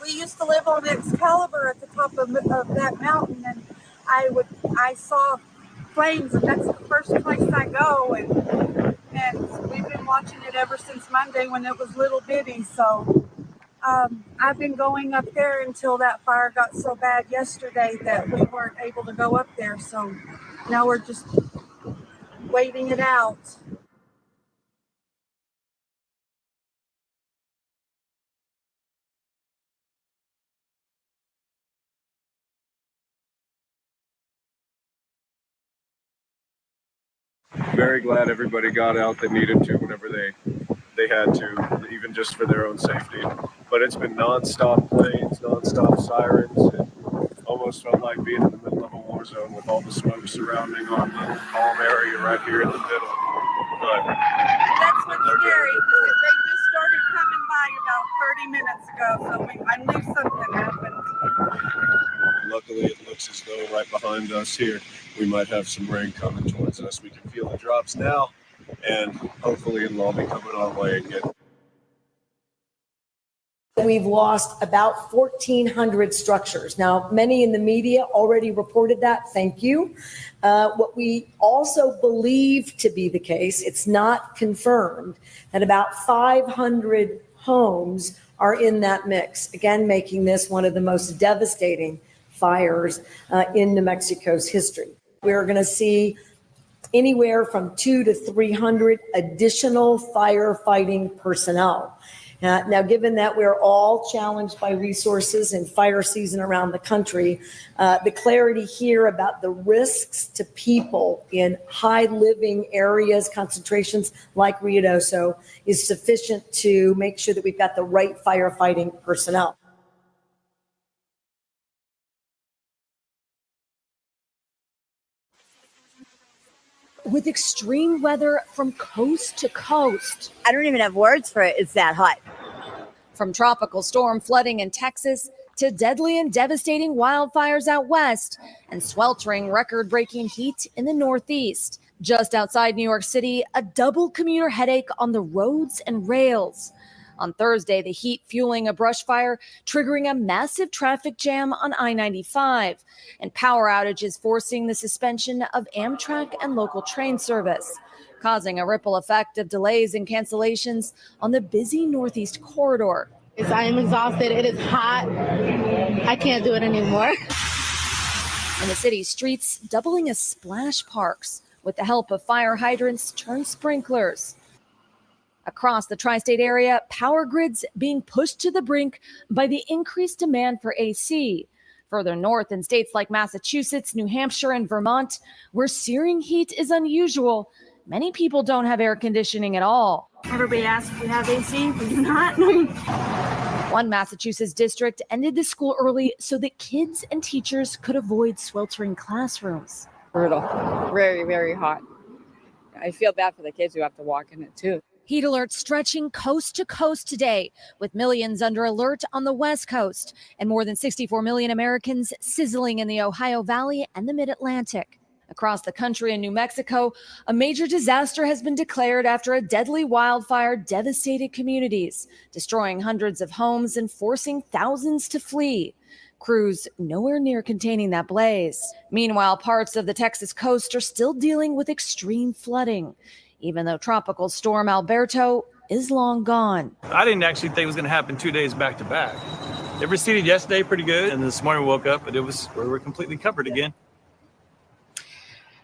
we used to live on Excalibur at the top of that mountain, and I saw flames, and that's the first place I go, and we've been watching it ever since Monday when it was little bitty. So I've been going up there until that fire got so bad yesterday that we weren't able to go up there. So now we're just waiting it out. Very glad everybody got out that needed to whenever they had to, even just for their own safety. But it's been nonstop planes, nonstop sirens. It almost felt like being in the middle of a war zone with all the smoke surrounding on the calm area right here in the middle. But that's what's scary, because they just started coming by about 30 minutes ago, so I knew something happened. Luckily, it looks as though right behind us here, we might have some rain coming towards us. We can feel the drops now, and hopefully it'll all be coming our way again. We've lost about 1,400 structures. Now, many in the media already reported that. Thank you. What we also believe to be the case, it's not confirmed, that about 500 homes are in that mix, again, making this one of the most devastating fires in New Mexico's history. We're going to see anywhere from 200 to 300 additional firefighting personnel. Now, given that we're all challenged by resources and fire season around the country, the clarity here about the risks to people in high living areas, concentrations like Ruidoso, is sufficient to make sure that we've got the right firefighting personnel. With extreme weather from coast to coast. I don't even have words for it. It's that hot. From tropical storm flooding in Texas to deadly and devastating wildfires out west and sweltering record-breaking heat in the Northeast. Just outside New York City, a double commuter headache on the roads and rails. On Thursday, the heat fueling a brush fire, triggering a massive traffic jam on I-95, and power outages forcing the suspension of Amtrak and local train service, causing a ripple effect of delays and cancellations on the busy Northeast corridor. I am exhausted. It is hot. I can't do it anymore. In the city's streets, doubling as splash parks with the help of fire hydrants turned sprinklers. Across the tri-state area, power grids being pushed to the brink by the increased demand for AC. Further north in states like Massachusetts, New Hampshire, and Vermont, where searing heat is unusual, many people don't have air conditioning at all. Everybody asks if we have AC. We do not. One Massachusetts district ended the school early so that kids and teachers could avoid sweltering classrooms. Brutal. Very, very hot. I feel bad for the kids who have to walk in it, too. Heat alerts stretching coast to coast today, with millions under alert on the West Coast and more than 64 million Americans sizzling in the Ohio Valley and the Mid-Atlantic. Across the country in New Mexico, a major disaster has been declared after a deadly wildfire devastated communities, destroying hundreds of homes and forcing thousands to flee. Crews nowhere near containing that blaze. Meanwhile, parts of the Texas coast are still dealing with extreme flooding, even though Tropical Storm Alberto is long gone. I didn't actually think it was going to happen 2 days back to back. It receded yesterday pretty good, and this morning we woke up, but we're completely covered again.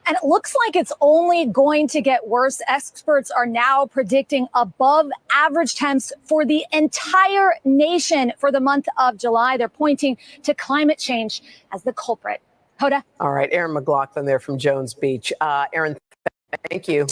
And it looks like it's only going to get worse. Experts are now predicting above average temps for the entire nation for the month of July. They're pointing to climate change as the culprit. Hoda? All right, Erin McLaughlin there from Jones Beach. Erin, thank you.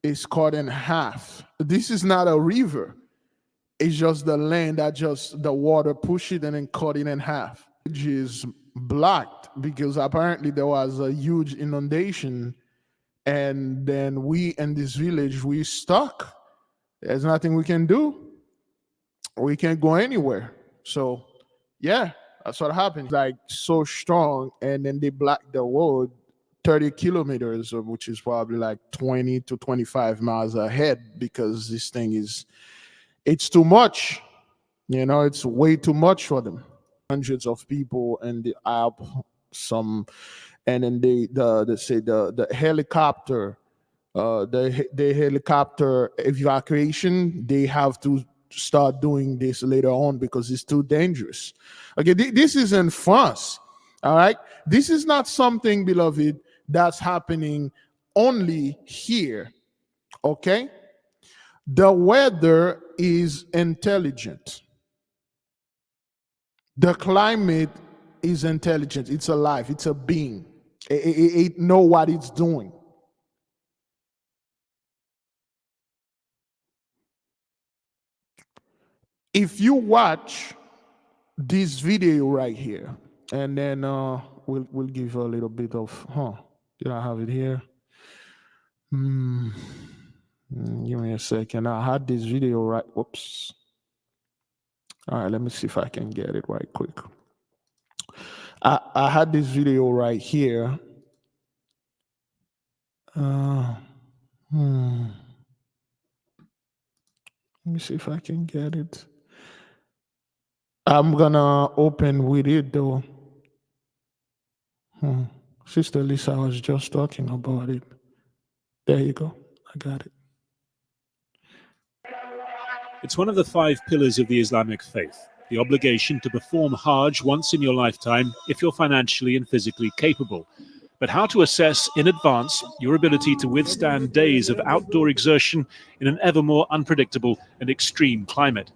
is cut in half. This is not a river. It's just the land that just the water push it and then cut it in half. It is blocked because apparently there was a huge inundation, and then we in this village, we stuck. There's nothing we can do. We can't go anywhere. So yeah, that's what happened. Like so strong, and then they blocked the road 30 kilometers, which is probably like 20 to 25 miles ahead, because this thing it's too much. You know, it's way too much for them. Hundreds of people in the app, and then they say the helicopter, the helicopter evacuation, they have to start doing this later on because it's too dangerous. Okay, this is in France. All right, this is not something, beloved, that's happening only here. Okay, the weather is intelligent. The climate is intelligent. It's alive. It's a being. It know what it's doing. If you watch this video right here, and then we'll give a little bit of, did I have it here? Give me a second. I had this video right. Whoops. All right, let me see if I can get it right quick. I had this video right here. Let me see if I can get it. I'm gonna open with it though. Sister Lisa was just talking about it. There you go. I got it. It's one of the 5 pillars of the Islamic faith, the obligation to perform Hajj once in your lifetime if you're financially and physically capable. But how to assess in advance your ability to withstand days of outdoor exertion in an ever more unpredictable and extreme climate.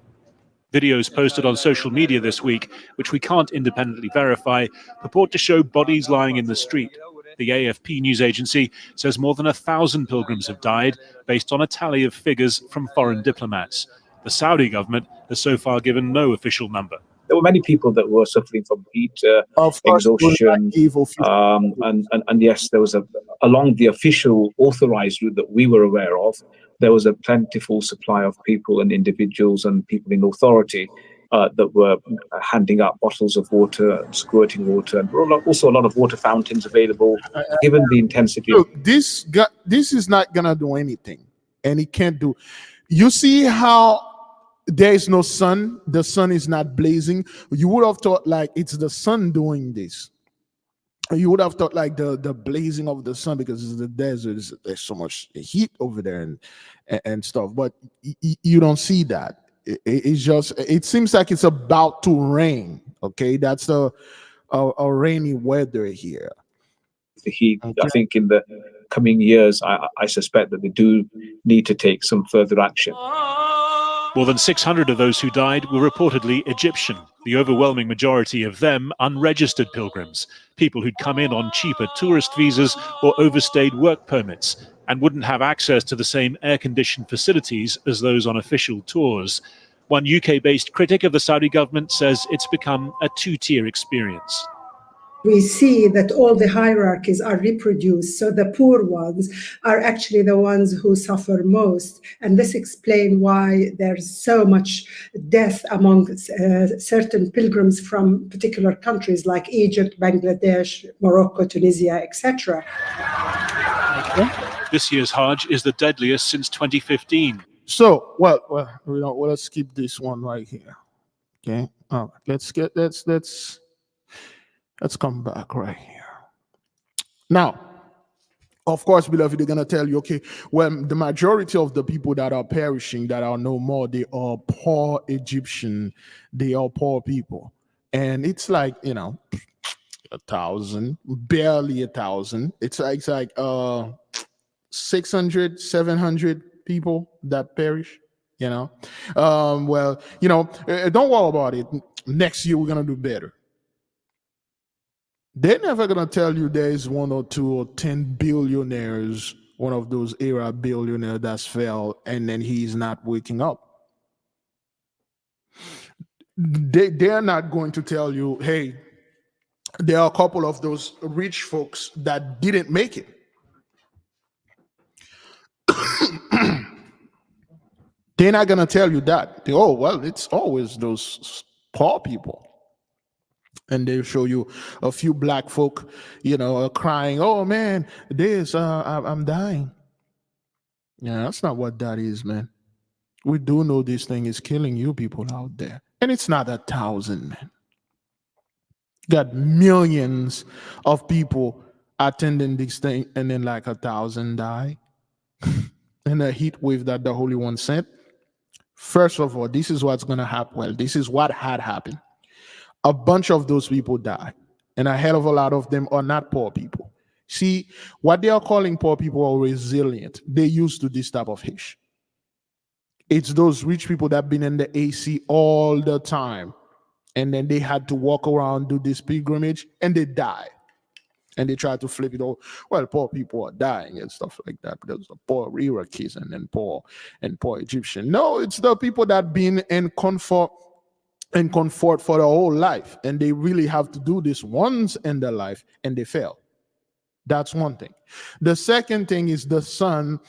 Videos posted on social media this week, which we can't independently verify, purport to show bodies lying in the street. The AFP news agency says more than 1,000 pilgrims have died, based on a tally of figures from foreign diplomats. The Saudi government has so far given no official number. There were many people that were suffering from heat, exhaustion, and yes, there was along the official authorized route that we were aware of, there was a plentiful supply of people and individuals and people in authority that were handing out bottles of water and squirting water, and also a lot of water fountains available, given the intensity. Look, this is not gonna do anything, and it can't do. You see how there is no sun, the sun is not blazing. You would have thought like it's the sun doing this. You would have thought like the blazing of the sun, because it's the desert, there's so much heat over there and stuff, but you don't see that. It's just, it seems like it's about to rain. Okay, that's a rainy weather here. The heat, okay. I think in the coming years, I suspect that they do need to take some further action. More than 600 of those who died were reportedly Egyptian, the overwhelming majority of them unregistered pilgrims, people who'd come in on cheaper tourist visas or overstayed work permits and wouldn't have access to the same air-conditioned facilities as those on official tours. One UK-based critic of the Saudi government says it's become a two-tier experience. We see that all the hierarchies are reproduced, so the poor ones are actually the ones who suffer most, and this explains why there's so much death among certain pilgrims from particular countries like Egypt, Bangladesh, Morocco, Tunisia, etc. This year's Hajj is the deadliest since 2015. So, well, let's skip this one right here. Okay, all right, let's come back right here. Now, of course, beloved, they're going to tell you, okay, well, the majority of the people that are perishing, that are no more, they are poor Egyptian, they are poor people. And it's like, 1,000, barely 1,000. It's like 600, 700 people that perish, Well, don't worry about it. Next year, we're going to do better. They're never going to tell you there is 1 or 2 or 10 billionaires one of those era billionaire that's fell, and then he's not waking up. They're not going to tell you, hey, there are a couple of those rich folks that didn't make it. They're not going to tell you that. Oh, well, it's always those poor people. And they show you a few black folk, crying, oh, man, I'm dying. Yeah, that's not what that is, man. We do know this thing is killing you people out there. And it's not 1,000, man. Got millions of people attending this thing, and then like 1,000 die. And a heat wave that the Holy One sent. First of all, this is what's going to happen. Well, this is what had happened. A bunch of those people die, and a hell of a lot of them are not poor people. See, what they are calling poor people are resilient. They used to this type of hish. It's those rich people that have been in the AC all the time, and then they had to walk around, do this pilgrimage, and they die. And they try to flip it all. Well, poor people are dying and stuff like that because the poor Iraqis and then poor Egyptian. No, it's the people that been in comfort for their whole life, and they really have to do this once in their life, and they fail. That's one thing. The second thing is the sun.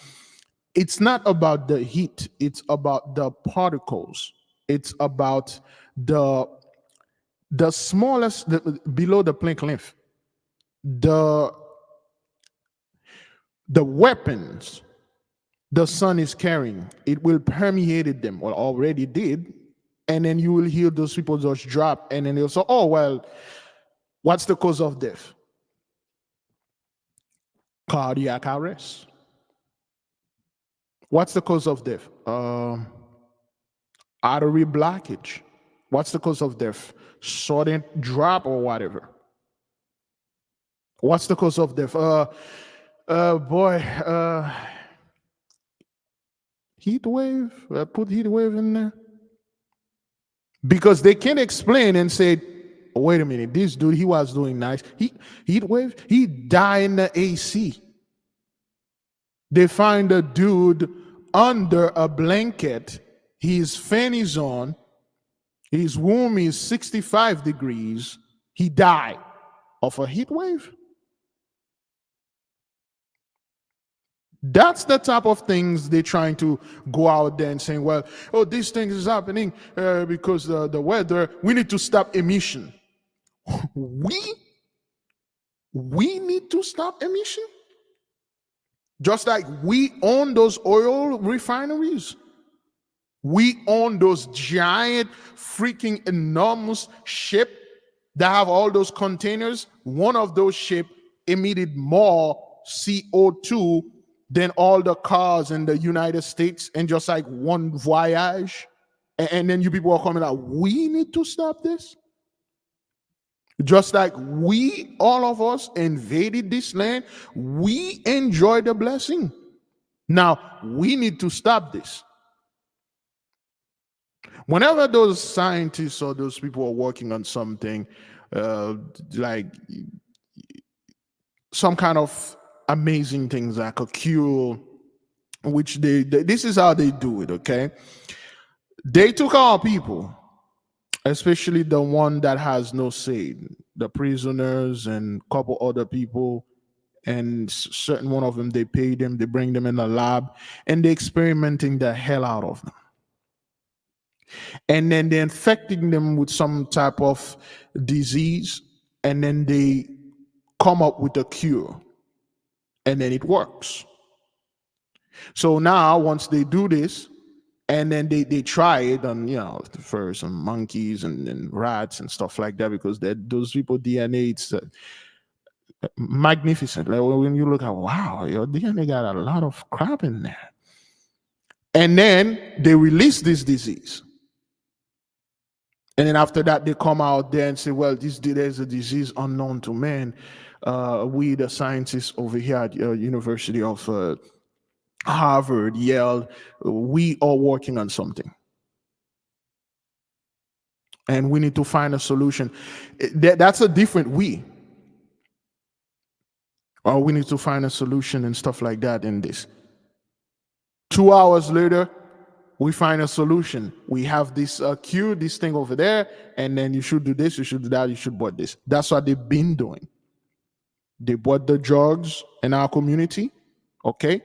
It's not about the heat. It's about the particles. It's about the smallest, below the Planck length. The weapons the sun is carrying, it will permeate them, or already did, and then you will hear those people just drop, and then they'll say, oh, well, what's the cause of death? Cardiac arrest. What's the cause of death? Artery blockage. What's the cause of death? Sudden drop or whatever. What's the cause of death? Heat wave. Put heat wave in there. Because they can't explain and say, oh, wait a minute, this dude, he was doing nice. Heat wave, he died in the AC. They find a dude under a blanket. His fan is on. His room is 65 degrees. He died of a heat wave. That's the type of things they're trying to go out there and saying, well, oh, these things is happening because the weather, we need to stop emission. We need to stop emission? Just like we own those oil refineries. We own those giant, freaking enormous ships that have all those containers. One of those ships emitted more CO2 than all the cars in the United States in just like one voyage. And then you people are coming out, we need to stop this? Just like we, all of us, invaded this land, we enjoy the blessing. Now, we need to stop this. Whenever those scientists or those people are working on something, like some kind of amazing things like a cure, which they this is how they do it, okay? They took our people, especially the one that has no say, the prisoners and a couple other people, and certain one of them, they pay them, they bring them in the lab, and they're experimenting the hell out of them. And then they're infecting them with some type of disease, and then they come up with a cure, and then it works. So now, once they do this, and then they try it on, for some monkeys and rats and stuff like that, because those people DNA, it's magnificent. Like when you look at, wow, your DNA got a lot of crap in there. And then they release this disease. And then after that, they come out there and say, well, there's a disease unknown to man. We, the scientists over here at University of Harvard, Yale, we are working on something. And we need to find a solution. That's a different we. Or we need to find a solution and stuff like that in this. 2 hours later, we find a solution. We have this queue, this thing over there, and then you should do this, you should do that, you should bought this. That's what they've been doing. They bought the drugs in our community, okay?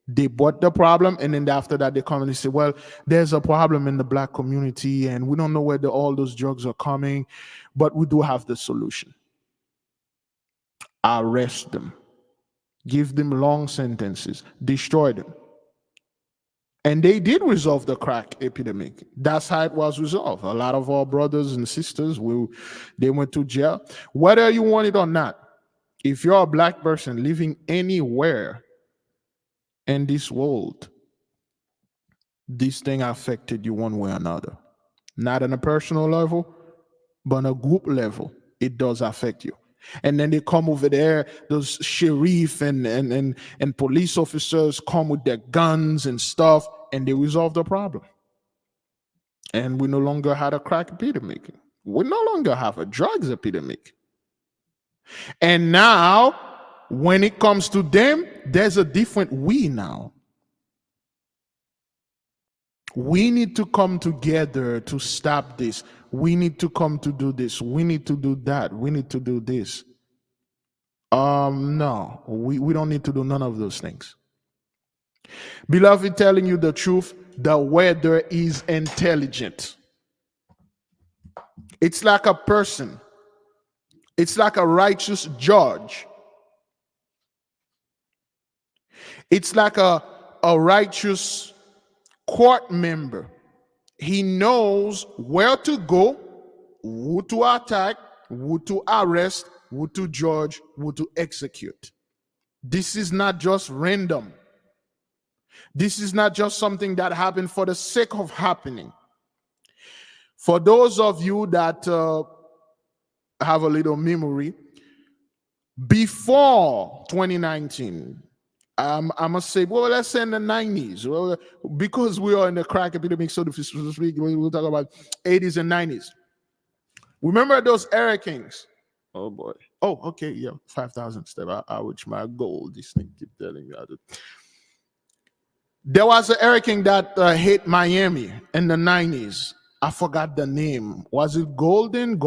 They bought the problem, and then after that, they come and they say, well, there's a problem in the black community, and we don't know where all those drugs are coming, but we do have the solution. Arrest them. Give them long sentences. Destroy them. And they did resolve the crack epidemic. That's how it was resolved. A lot of our brothers and sisters, they went to jail. Whether you want it or not, if you're a black person living anywhere in this world, this thing affected you one way or another. Not on a personal level, but on a group level, it does affect you. And then they come over there, those sheriff and police officers come with their guns and stuff, and they resolve the problem. And we no longer had a crack epidemic. We no longer have a drugs epidemic. And now, when it comes to them, there's a different we now. We need to come together to stop this. We need to come to do this. We need to do that. We need to do this. No, we don't need to do none of those things. Beloved, telling you the truth, the weather is intelligent. It's like a person. It's like a righteous judge. It's like a righteous court member. He knows where to go, who to attack, who to arrest, who to judge, who to execute. This is not just random. This is not just something that happened for the sake of happening. For those of you that have a little memory, before 2019, I must say, well, let's say in the 90s, well, because we are in the crack epidemic, so to speak, we'll talk about 80s and 90s. Remember those hurricanes? Oh boy. Oh, okay, yeah, 5,000 steps. I reach my goal. This thing keep telling me how to. There was a hurricane that hit Miami in the 90s. I forgot the name. Was it Gordon?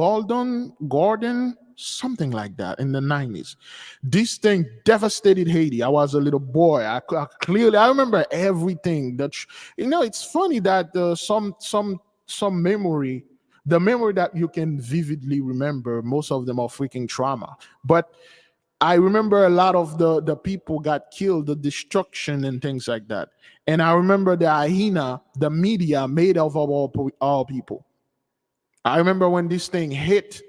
Something like that in the 90s. This thing devastated Haiti. I was a little boy. I remember everything. It's funny that some memory, the memory that you can vividly remember, most of them are freaking trauma. But I remember a lot of the people got killed, the destruction and things like that. And I remember the hyena, the media made of all people. I remember when this thing hit,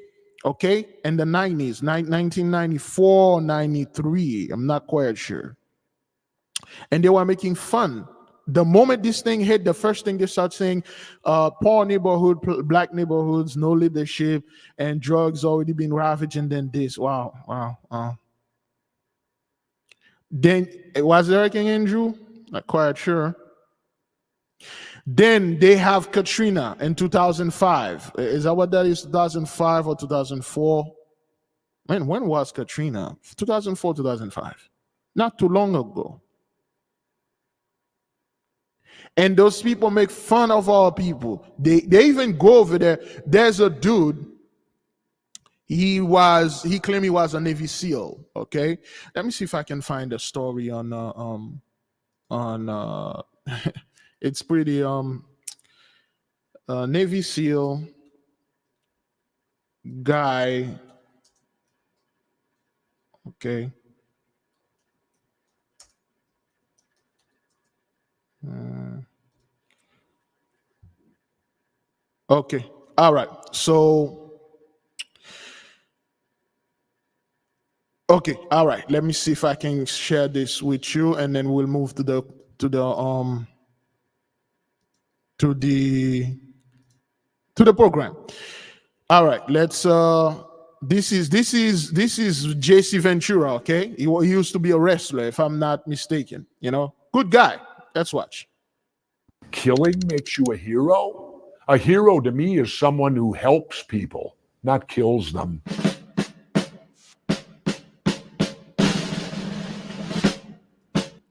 okay, in the 90s, 1994, 93, I'm not quite sure. And they were making fun. The moment this thing hit, the first thing they start saying, poor neighborhood, black neighborhoods, no leadership, and drugs already been ravaging, then this. Wow. Then, was there Hurricane Andrew? Not quite sure. Then they have Katrina in 2005. Is that what that is, 2005 or 2004? Man, when was Katrina? 2004, 2005. Not too long ago. And those people make fun of our people. They even go over there. There's a dude. He claimed he was a Navy SEAL. Okay, let me see if I can find a story on it's pretty Navy SEAL guy. Okay. Okay. All right. So, okay. All right. Let me see if I can share this with you, and then we'll move to the program. All right. Let's. This is JC Ventura. Okay. He used to be a wrestler, if I'm not mistaken. Good guy. Let's watch. Killing makes you a hero? A hero to me is someone who helps people, not kills them.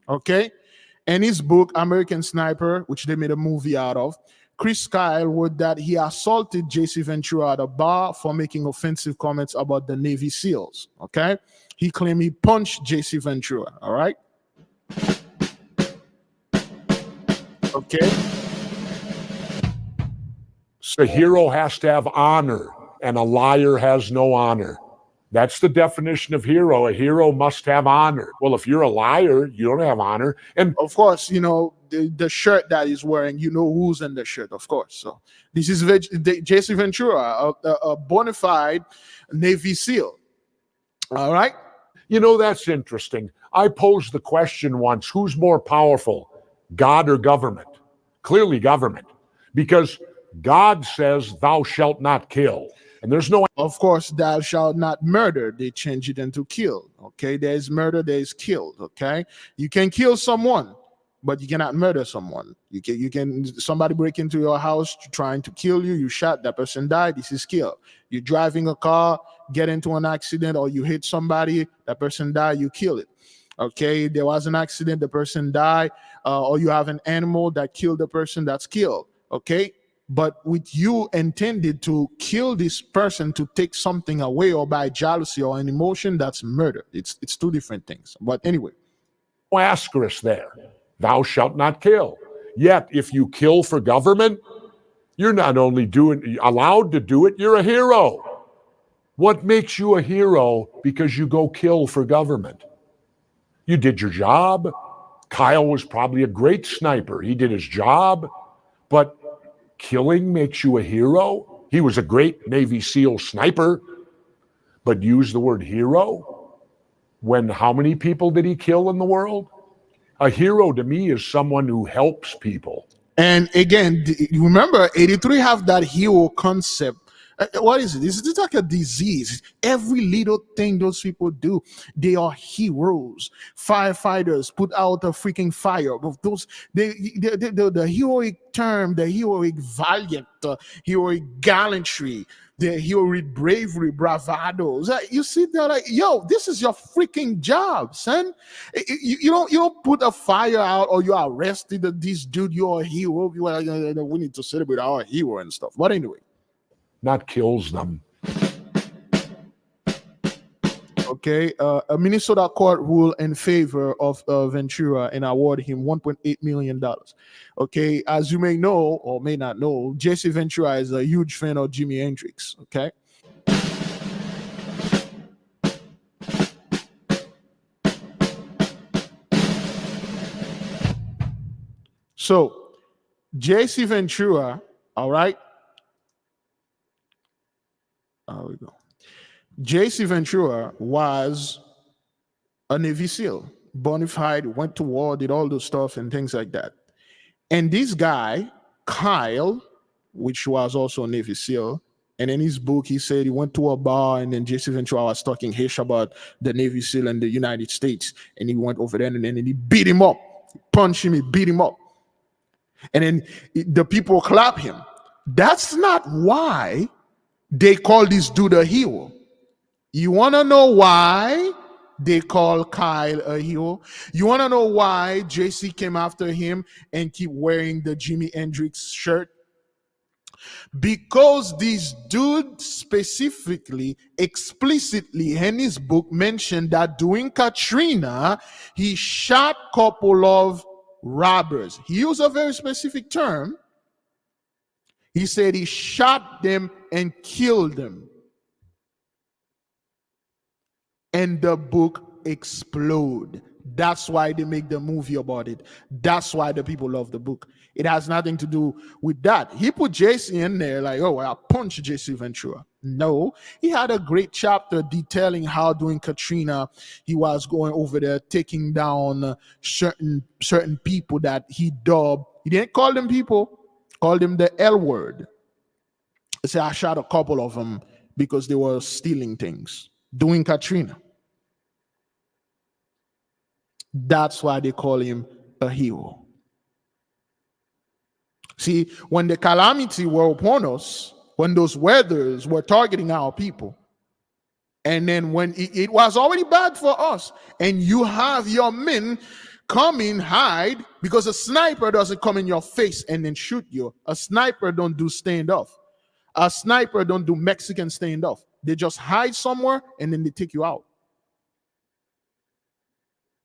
Okay? In his book, American Sniper, which they made a movie out of, Chris Kyle wrote that he assaulted J.C. Ventura at a bar for making offensive comments about the Navy SEALs. Okay? He claimed he punched J.C. Ventura. All right? Okay? A hero has to have honor, and a liar has no honor. That's the definition of hero. A hero must have honor. Well, if you're a liar, you don't have honor. And of course, you know, the shirt that he's wearing, you know who's in the shirt, of course. So this is J.C. Ventura, a bona fide Navy SEAL. All right? You know, that's interesting. I posed the question once, who's more powerful, God or government? Clearly government. Because God says, thou shalt not kill. And there's no... Of course, thou shalt not murder. They change it into kill. Okay? There is murder, there is killed. Okay? You can kill someone, but you cannot murder someone. You can somebody break into your house trying to kill you, you shot, that person died, this is kill. You're driving a car, get into an accident, or you hit somebody, that person died, you kill it. Okay, there was an accident, the person died, or you have an animal that killed the person, that's killed. Okay, but with you intended to kill this person to take something away, or by jealousy or an emotion, that's murder. It's two different things. But anyway, asterisk there. Thou shalt not kill. Yet, if you kill for government, you're not only allowed to do it, you're a hero. What makes you a hero? Because you go kill for government. You did your job. Kyle was probably a great sniper. He did his job. But killing makes you a hero? He was a great Navy SEAL sniper. But use the word hero? When how many people did he kill in the world? A hero to me is someone who helps people. And again, you remember 83 have that hero concept. What is it? It's like a disease. Every little thing those people do, they are heroes. Firefighters put out a freaking fire. Those the heroic term, the heroic valiant, the heroic gallantry, the heroic bravery, bravado. You see that, like, yo, this is your freaking job, son. You don't put a fire out or you arrested this dude. You're a hero. You are, we need to celebrate our hero and stuff. But anyway. Not kills them. Okay, a Minnesota court ruled in favor of Ventura and awarded him $1.8 million. Okay, as you may know or may not know, J.C. Ventura is a huge fan of Jimi Hendrix. Okay. So, J.C. Ventura, all right. There we go. J.C. Ventura was a Navy SEAL, bona fide, went to war, did all those stuff and things like that. And this guy, Kyle, which was also a Navy SEAL, and in his book, he said he went to a bar and then J.C. Ventura was talking hish about the Navy SEAL in the United States. And he went over there and then he beat him up, punched him, he beat him up. And then the people clap him. That's not why they call this dude a hero. You want to know why they call Kyle a hero? You want to know why JC came after him and keep wearing the Jimi Hendrix shirt? Because this dude specifically, explicitly in his book mentioned that during Katrina, he shot a couple of robbers. He used a very specific term. He said he shot them and killed them. And the book explode. That's why they make the movie about it. That's why the people love the book. It has nothing to do with that. He put JC in there like, oh, I punched JC Ventura. No, he had a great chapter detailing how during Katrina, he was going over there taking down certain people that he dubbed. He didn't call them people, called them the L word. He said, I shot a couple of them because they were stealing things during Katrina. That's why they call him a hero. See, when the calamity were upon us, when those weathers were targeting our people, and then when it was already bad for us, and you have your men come in, hide, because a sniper doesn't come in your face and then shoot you. A sniper don't do standoff. A sniper don't do Mexican standoff. They just hide somewhere and then they take you out.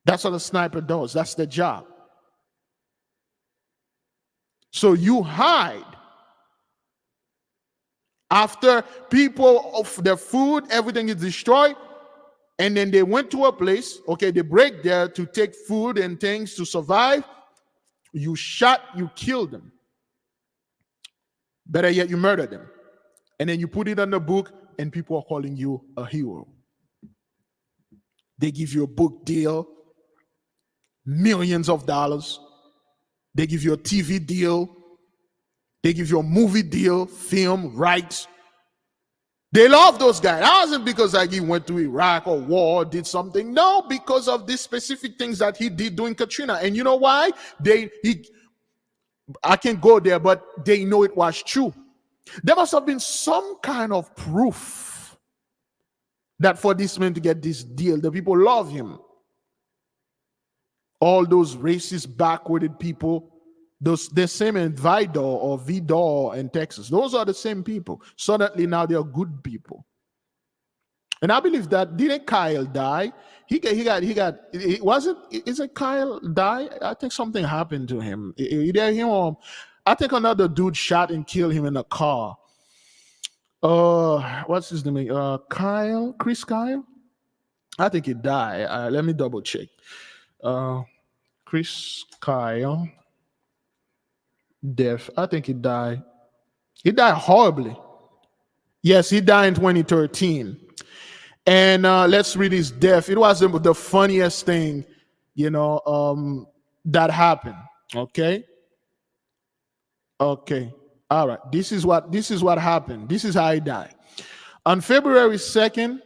That's what a sniper does. That's their job. So you hide. After people of their food, everything is destroyed, and then they went to a place, okay, they break there to take food and things to survive. You shot, you killed them. Better yet, you murdered them. And then you put it on the book, and people are calling you a hero. They give you a book deal, millions of dollars. They give you a TV deal. They give you a movie deal, film, rights. They love those guys. That wasn't because like he went to Iraq or war, did something. No, because of these specific things that he did during Katrina. And you know why? I can't go there, but they know it was true. There must have been some kind of proof that for this man to get this deal, the people love him. All those racist, backwarded people, the same in Vidor or Vidor in Texas, those are the same people. Suddenly now they are good people. And I believe that, didn't Kyle die? Isn't Kyle die? I think something happened to him. Either him or, I think another dude shot and killed him in a car. What's his name? Chris Kyle? I think he died. Let me double check. Chris Kyle. Death. I think he died. He died horribly. Yes, he died in 2013. And let's read his death. It was the funniest thing, that happened. Okay. All right. This is what happened. This is how he died. On February 2nd.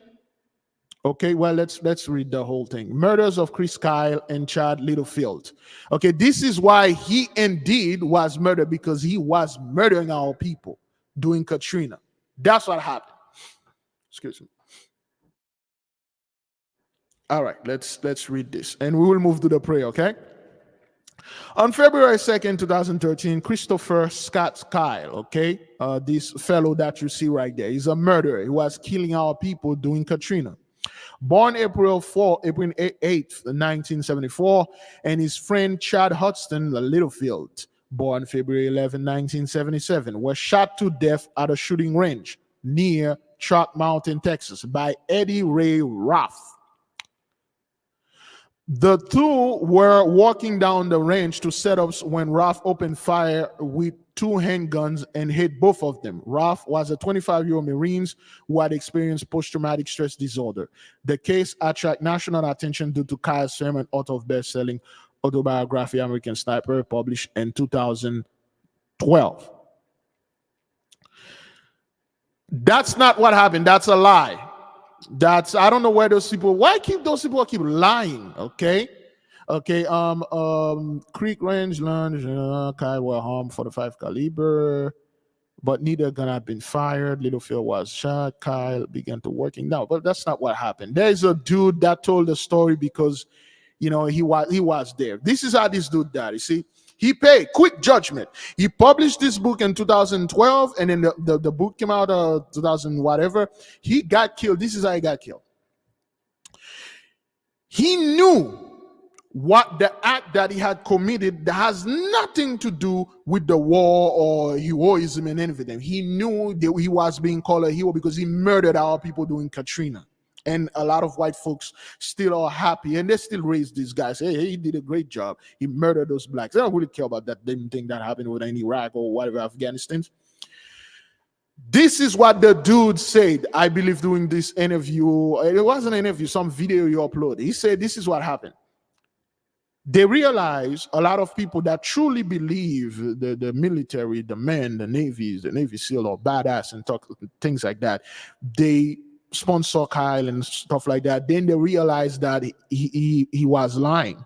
Okay, well, let's read the whole thing. Murders of Chris Kyle and Chad Littlefield. Okay, this is why he indeed was murdered, because he was murdering our people during Katrina. That's what happened. Excuse me. All right, let's read this, and we will move to the prayer, okay? On February 2nd, 2013, Christopher Scott Kyle, okay? This fellow that you see right there, he's a murderer. He was killing our people during Katrina. Born April 8th, 1974, and his friend Chad Hudson Littlefield, born February 11, 1977, was shot to death at a shooting range near Chalk Mountain, Texas, by Eddie Ray Ruff. The two were walking down the range to setups when Ruff opened fire with two handguns and hit both of them. Ruff was a 25-year-old Marine who had experienced post-traumatic stress disorder. The case attracted national attention due to Kyle's film and author of best-selling autobiography, American Sniper, published in 2012. That's not what happened. That's a lie. I don't know where those people, those people keep lying, okay? Creek Range learned Kyle were harmed 45 caliber, but neither gun had been fired. Littlefield was shot. Kyle began to working. No, but that's not what happened. There's a dude that told the story because, he was there. This is how this dude died, you see? He paid quick judgment. He published this book in 2012, and then the book came out 2000 whatever. He got killed. This is how he got killed. He knew what the act that he had committed that has nothing to do with the war or heroism and anything. He knew that he was being called a hero because he murdered our people during Katrina. And a lot of white folks still are happy, and they still raise these guys. Hey, he did a great job. He murdered those blacks. They don't really care about that damn thing that happened with in Iraq or whatever, Afghanistan. This is what the dude said, I believe, during this interview. It wasn't an interview, some video you uploaded. He said, this is what happened. They realize a lot of people that truly believe the military, the men, the Navy SEAL or badass and things like that, they sponsor Kyle and stuff like that. Then they realize that he was lying.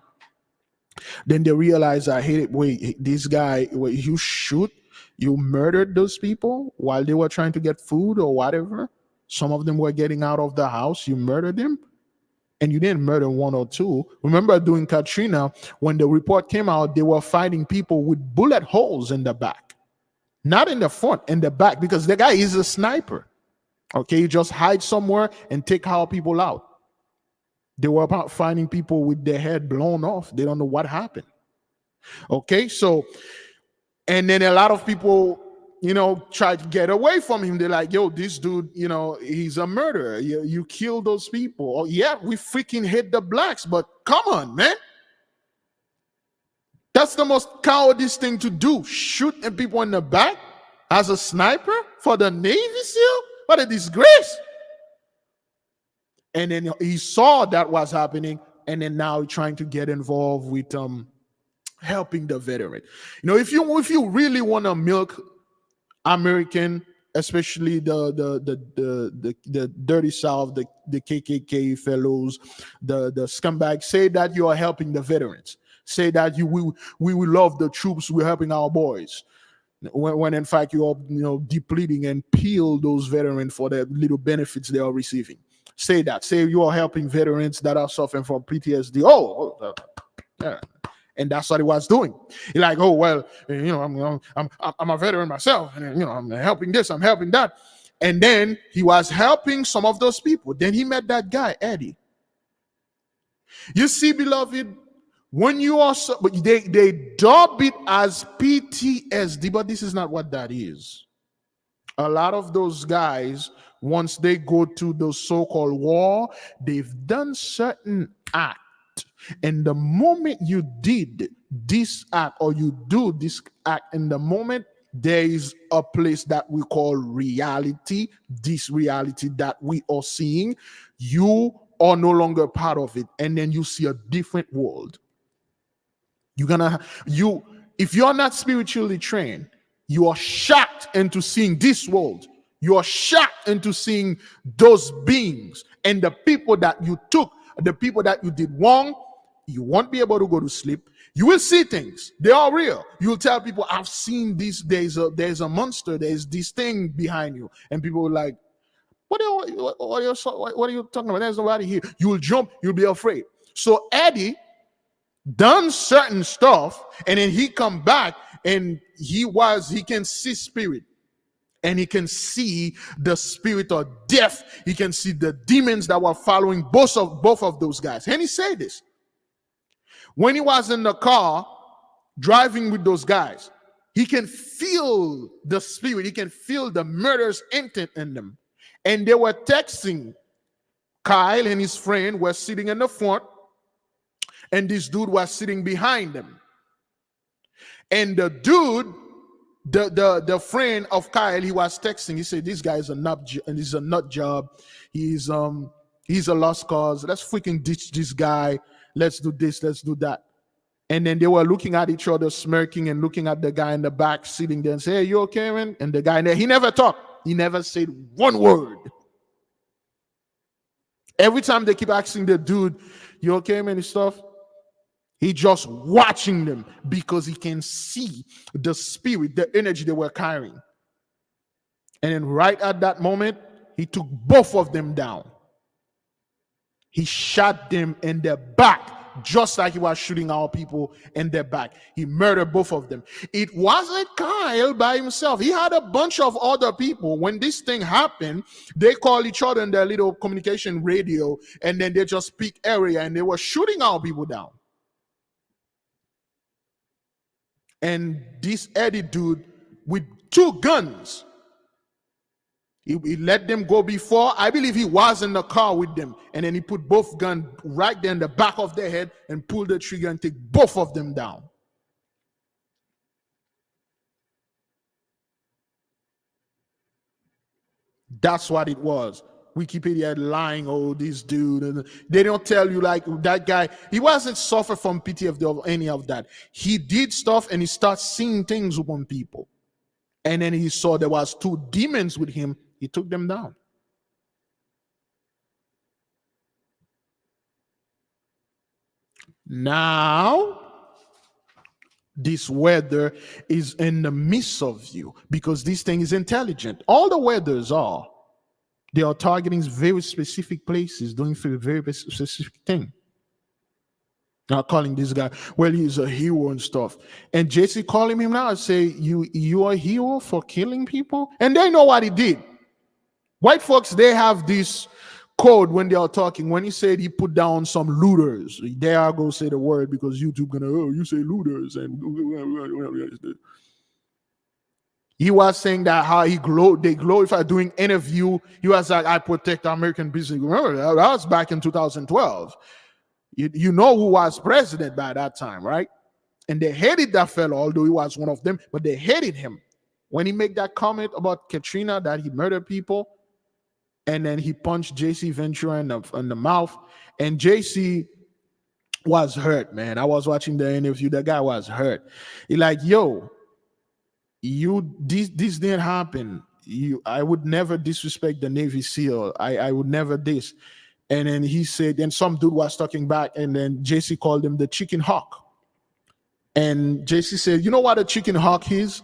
Then they realize that, hey, wait, this guy, you murdered those people while they were trying to get food or whatever. Some of them were getting out of the house. You murdered them. and you didn't murder one or two. Remember during Katrina, when the report came out, they were finding people with bullet holes in the back, not in the front, in the back, because the guy is a sniper. Okay, you just hide somewhere and take our people out. They were about finding people with their head blown off. They don't know what happened. Okay, so, and then a lot of people, try to get away from him. They're like, yo, this dude, he's a murderer. You kill those people. Oh, yeah, we freaking hate the blacks, but come on, man. That's the most cowardice thing to do. Shooting people in the back as a sniper for the Navy SEAL? What a disgrace. And then he saw that was happening, and then now trying to get involved with helping the veteran. If you really want to milk American, especially the dirty South, the KKK fellows, the scumbags, say that you are helping the veterans. Say that we love the troops, we're helping our boys. When in fact you are depleting and peel those veterans for the little benefits they are receiving. Say that. Say you are helping veterans that are suffering from PTSD. Yeah. And that's what he was doing. He's like, oh well, I'm a veteran myself, and I'm helping this, I'm helping that. And then he was helping some of those people. Then he met that guy, Eddie. You see, beloved, when you are they dub it as PTSD, but this is not what that is. A lot of those guys, once they go to the so-called war, they've done certain acts. And the moment you did this act, or you do this act, in the moment there is a place that we call reality, this reality that we are seeing, you are no longer part of it, and then you see a different world. If you're not spiritually trained, you are shocked into seeing this world. You are shocked into seeing those beings and the people that you took, the people that you did wrong. You won't be able to go to sleep. You will see things. They are real. You'll tell people, I've seen this. There's a monster. There's this thing behind you. And people are like, what are you talking about? There's nobody here. You'll jump. You'll be afraid. So Eddie done certain stuff, and then he come back, and he can see spirit. And he can see the spirit of death. He can see the demons that were following both of those guys. And he said this. When he was in the car driving with those guys, he can feel the spirit. He can feel the murderous intent in them. And they were texting. Kyle and his friend were sitting in the front, and this dude was sitting behind them. And the dude, the friend of Kyle, he was texting. He said, this guy is a nut job. He's a lost cause. Let's freaking ditch this guy. Let's do this, let's do that. And then they were looking at each other, smirking, and looking at the guy in the back sitting there and say, hey, you okay, man? And the guy in there, he never talked. He never said one word. Every time they keep asking the dude, you okay, man, and stuff, he just watching them because he can see the spirit, the energy they were carrying. And then right at that moment, he took both of them down. He shot them in their back, just like he was shooting our people in their back. He murdered both of them. It wasn't Kyle by himself. He had a bunch of other people. When this thing happened, they call each other in their little communication radio, and then they just pick area, and they were shooting our people down. And this Eddie dude with 2 guns, he let them go before. I believe he was in the car with them. And then he put both guns right there in the back of their head and pulled the trigger and take both of them down. That's what it was. Wikipedia lying, oh, this dude. And they don't tell you like that guy. He wasn't suffer from PTSD or any of that. He did stuff and he started seeing things upon people. And then he saw there was 2 demons with him. He took them down. Now, this weather is in the midst of you because this thing is intelligent. All the weathers are. They are targeting very specific places, doing for a very specific thing. Not calling this guy, well, he's a hero and stuff. And JC calling him now and say, you are a hero for killing people? And they know what he did. White folks, they have this code when they are talking. When he said he put down some looters, there I go say the word because YouTube gonna, you say looters. And he was saying that how they glorify doing interview. He was like, I protect American business. Remember, that was back in 2012. You know who was president by that time, right? And they hated that fellow, although he was one of them, but they hated him. When he made that comment about Katrina, that he murdered people, and then he punched JC Ventura in the mouth, and JC was hurt, man. I was watching the interview. The guy was hurt. He like, yo, this didn't happen. I would never disrespect the Navy SEAL. I would never this. And then he said, and some dude was talking back, and then JC called him the chicken hawk. And JC said, you know what a chicken hawk is?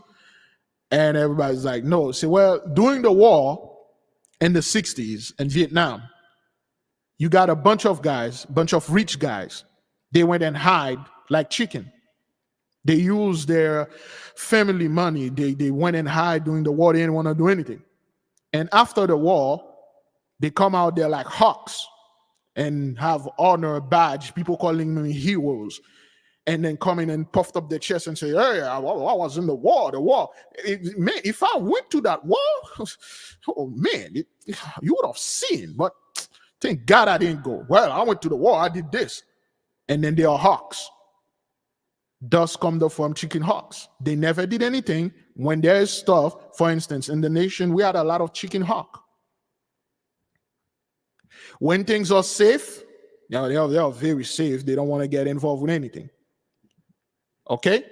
And everybody's like, no. Say, well, during the war in the 60s in Vietnam, you got a bunch of rich guys. They went and hide like chicken. They used their family money. They went and hide during the war. They didn't want to do anything. And after the war, they come out there like hawks and have honor badge, people calling them heroes, and then come in and puffed up their chest and say, hey, I was in the war. Man, if I went to that war, oh man, you would have seen, but thank God I didn't go. Well, I went to the war, I did this. And then they are hawks. Thus come the form chicken hawks. They never did anything. When there is stuff, for instance, in the nation, we had a lot of chicken hawk. When things are safe, they are very safe. They don't want to get involved with anything. Okay?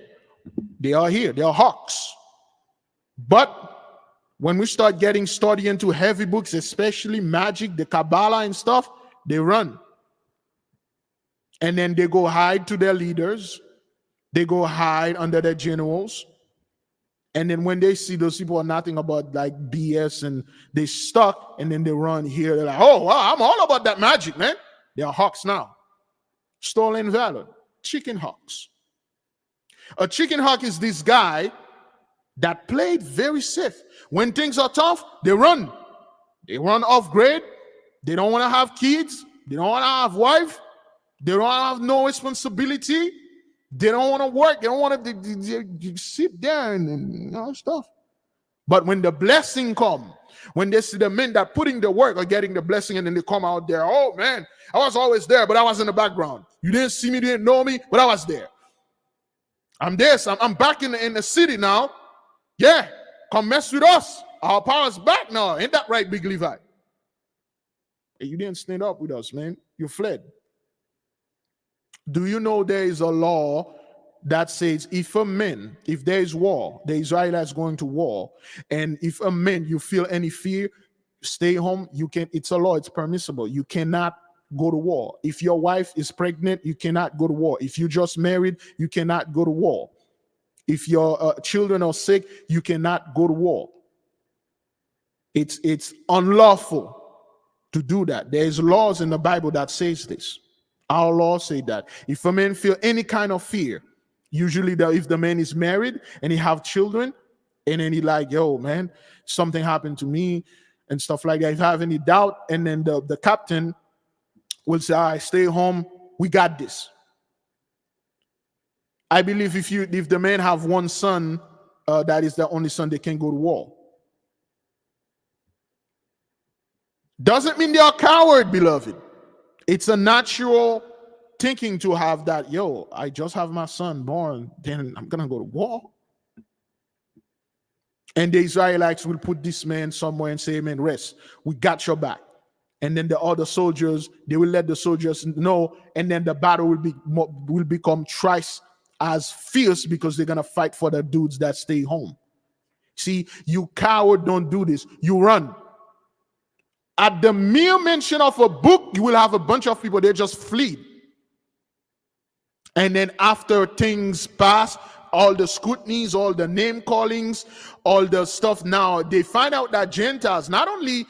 They are here. They are hawks. But when we start getting study into heavy books, especially magic, the Kabbalah and stuff, they run. And then they go hide to their leaders. They go hide under their generals. And then when they see those people are nothing about like BS and they stuck, and then they run here, they're like, oh, wow, I'm all about that magic, man. They are hawks now. Stolen valor. Chicken hawks. A chicken hawk is this guy that played very safe. When things are tough, they run. They run off grid. They don't want to have kids. They don't want to have wife. They don't want to have no responsibility. They don't want to work. They don't want to sit there and stuff. But when the blessing come, when they see the men that putting the work are getting the blessing, and then they come out there, oh man, I was always there, but I was in the background. You didn't see me, didn't know me, but I was there. I'm there. So I'm back in the city now. Yeah, come mess with us. Our power's back now. Ain't that right, Big Levi? Hey, you didn't stand up with us, man. You fled. Do you know there is a law that says if there is war, the Israelites going to war, and if a man you feel any fear, stay home. It's a law, it's permissible. You cannot go to war. If your wife is pregnant, you cannot go to war. If you just married, you cannot go to war. If your children are sick, you cannot go to war. It's unlawful to do that. There's laws in the Bible that says this. Our laws say that if a man feel any kind of fear, usually if the man is married and he have children, and then he like, yo, man, something happened to me and stuff like that. If you have any doubt, and then the captain will say, all right, stay home. We got this. I believe if the man have one son, that is the only son, they can go to war. Doesn't mean they are coward, beloved. It's a natural thinking to have that, yo, I just have my son born, then I'm going to go to war. And the Israelites will put this man somewhere and say, man, rest. We got your back. And then the other soldiers, they will let the soldiers know, and then the battle will become twice as fierce because they're going to fight for the dudes that stay home. See, you coward don't do this. You run. At the mere mention of a book, you will have a bunch of people, they just flee. And then after things pass, all the scrutinies, all the name callings, all the stuff, now they find out that Gentiles, not only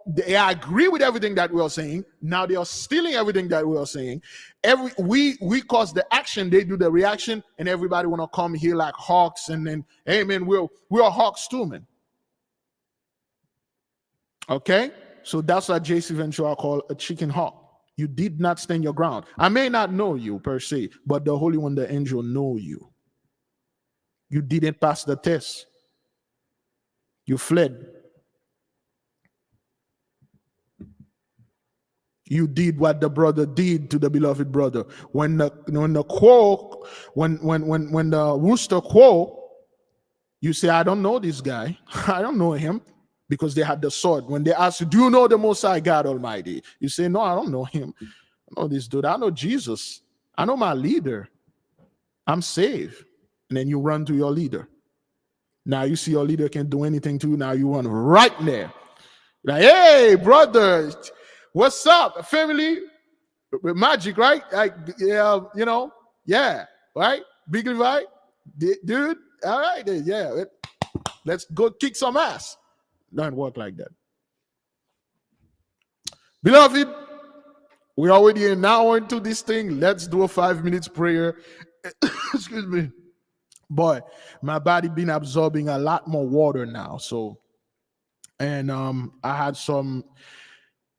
They agree with everything that we are saying. Now they are stealing everything that we are saying. We cause the action, they do the reaction, and everybody want to come here like hawks, and then, hey man, we're hawks too, man. Okay, so that's what J.C. Ventura called a chicken hawk. You did not stand your ground. I may not know you per se, but the Holy One, the angel, know you. You didn't pass the test. You fled. You did what the brother did to the beloved brother. When the rooster crowed, you say, I don't know this guy. I don't know him, because they had the sword. When they ask you, do you know the Most High God Almighty? You say, no, I don't know him. I know this dude. I know Jesus. I know my leader. I'm saved. And then you run to your leader. Now you see your leader can't do anything to you. Now you run right there. Like, hey, brother, what's up? Family with magic, right? Like, yeah, yeah, right? Big Levi, dude. All right, yeah. Let's go kick some ass. Don't work like that. Beloved, we're already an hour into this thing. Let's do a 5 minutes prayer. Excuse me. Boy, my body been absorbing a lot more water now. So, and I had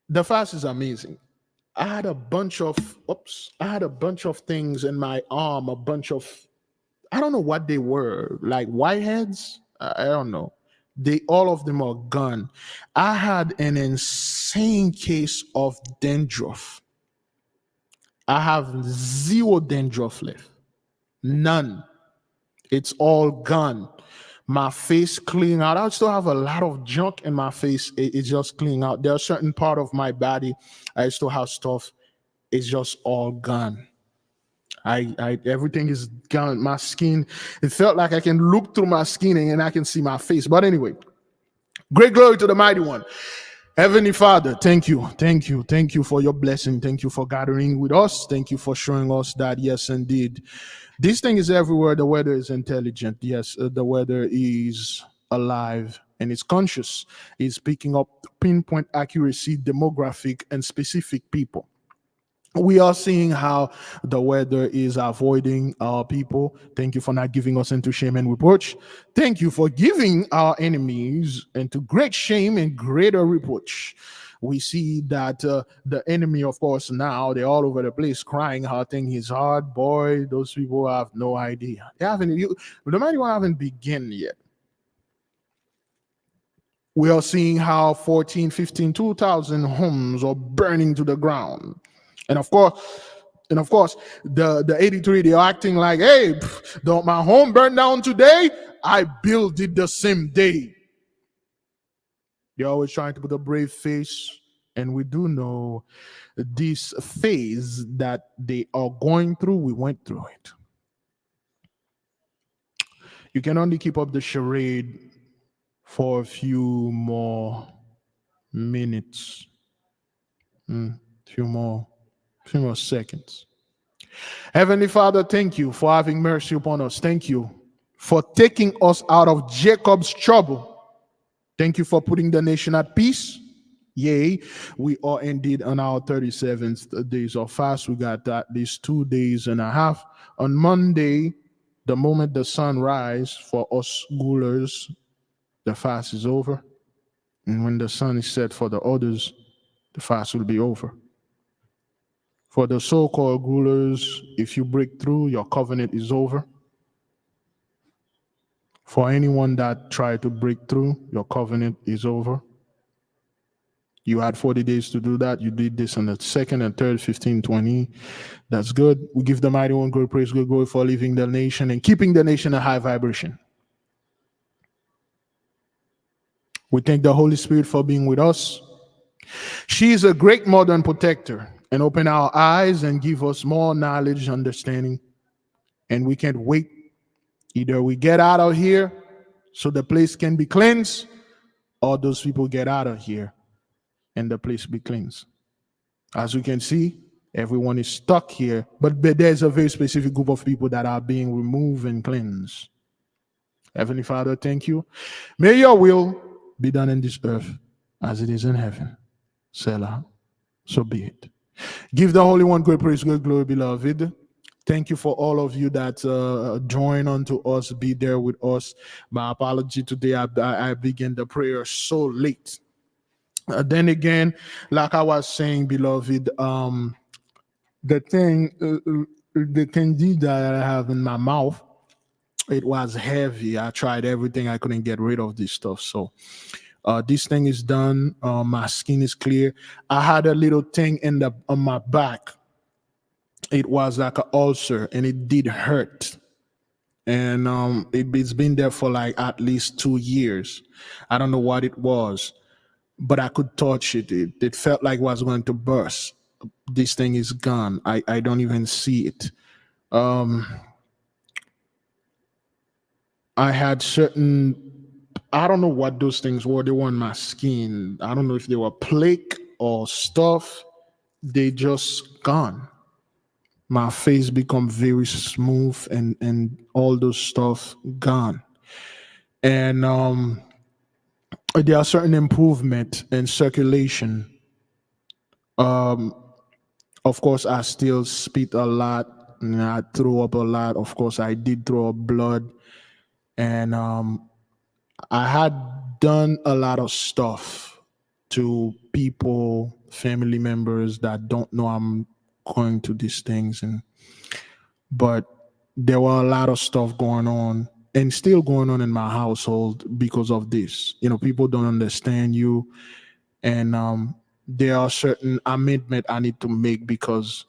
the fast is amazing. I had a bunch of things in my arm, I don't know what they were, like whiteheads. I don't know. All of them are gone. I had an insane case of dandruff. I have 0 dandruff left. None. It's all gone. My face clean out. I still have a lot of junk in my face. It's just clean out. There are certain part of my body I still have stuff. It's just all gone. Everything is gone. My skin, it felt like I can look through my skin and I can see my face. But anyway, great glory to the mighty one. Heavenly Father, thank you for your blessing. Thank you for gathering with us. Thank you for showing us that, yes, indeed, this thing is everywhere. The weather is intelligent. Yes, the weather is alive and it's conscious. It's picking up pinpoint accuracy, demographic, and specific people. We are seeing how the weather is avoiding our people. Thank you for not giving us into shame and reproach. Thank you for giving our enemies into great shame and greater reproach. We see that the enemy, of course, now they're all over the place crying how thing is hard. Boy, those people have no idea. The mighty one haven't begun yet. We are seeing how 14, 15, 2,000 homes are burning to the ground. And of course, the 83, they're acting like, hey, my home burned down today. I built it the same day. They're always trying to put a brave face. And we do know this phase that they are going through, we went through it. You can only keep up the charade for a few more minutes. Few more seconds. Heavenly Father, thank you for having mercy upon us. Thank you for taking us out of Jacob's trouble. Thank you for putting the nation at peace. Yea, we are indeed on our 37th days of fast. We got that these 2.5 days. On Monday, the moment the sun rises for us gulers, the fast is over. And when the sun is set for the others, the fast will be over. For the so-called rulers, if you break through, your covenant is over. For anyone that tried to break through, your covenant is over. You had 40 days to do that. You did this on the 2nd and 3rd, 15, 20. That's good. We give the mighty one good praise, good glory for leaving the nation and keeping the nation a high vibration. We thank the Holy Spirit for being with us. She is a great modern protector and open our eyes and give us more knowledge, understanding. And we can't wait. Either we get out of here so the place can be cleansed, or those people get out of here and the place be cleansed. As you can see, everyone is stuck here, but there's a very specific group of people that are being removed and cleansed. Heavenly Father, thank you. May your will be done in this earth as it is in heaven. Selah. So be it. Give the Holy One great praise, great glory, beloved. Thank you for all of you that join unto us, be there with us. My apology today, I began the prayer so late. Then again, like I was saying, beloved, the candida that I have in my mouth, it was heavy. I tried everything. I couldn't get rid of this stuff. So this thing is done. My skin is clear. I had a little thing on my back. It was like an ulcer, and it did hurt. And it's been there for like at least 2 years. I don't know what it was, but I could touch it. It felt like it was going to burst. This thing is gone. I don't even see it. I had certain, I don't know what those things were. They were on my skin. I don't know if they were plaque or stuff. They just gone. My face become very smooth and all those stuff gone. And there are certain improvement in circulation. Of course, I still spit a lot and I throw up a lot. Of course, I did throw up blood. And I had done a lot of stuff to people, family members that don't know I'm going to these things, but there were a lot of stuff going on and still going on in my household because of this. People don't understand you, and there are certain amendment I need to make because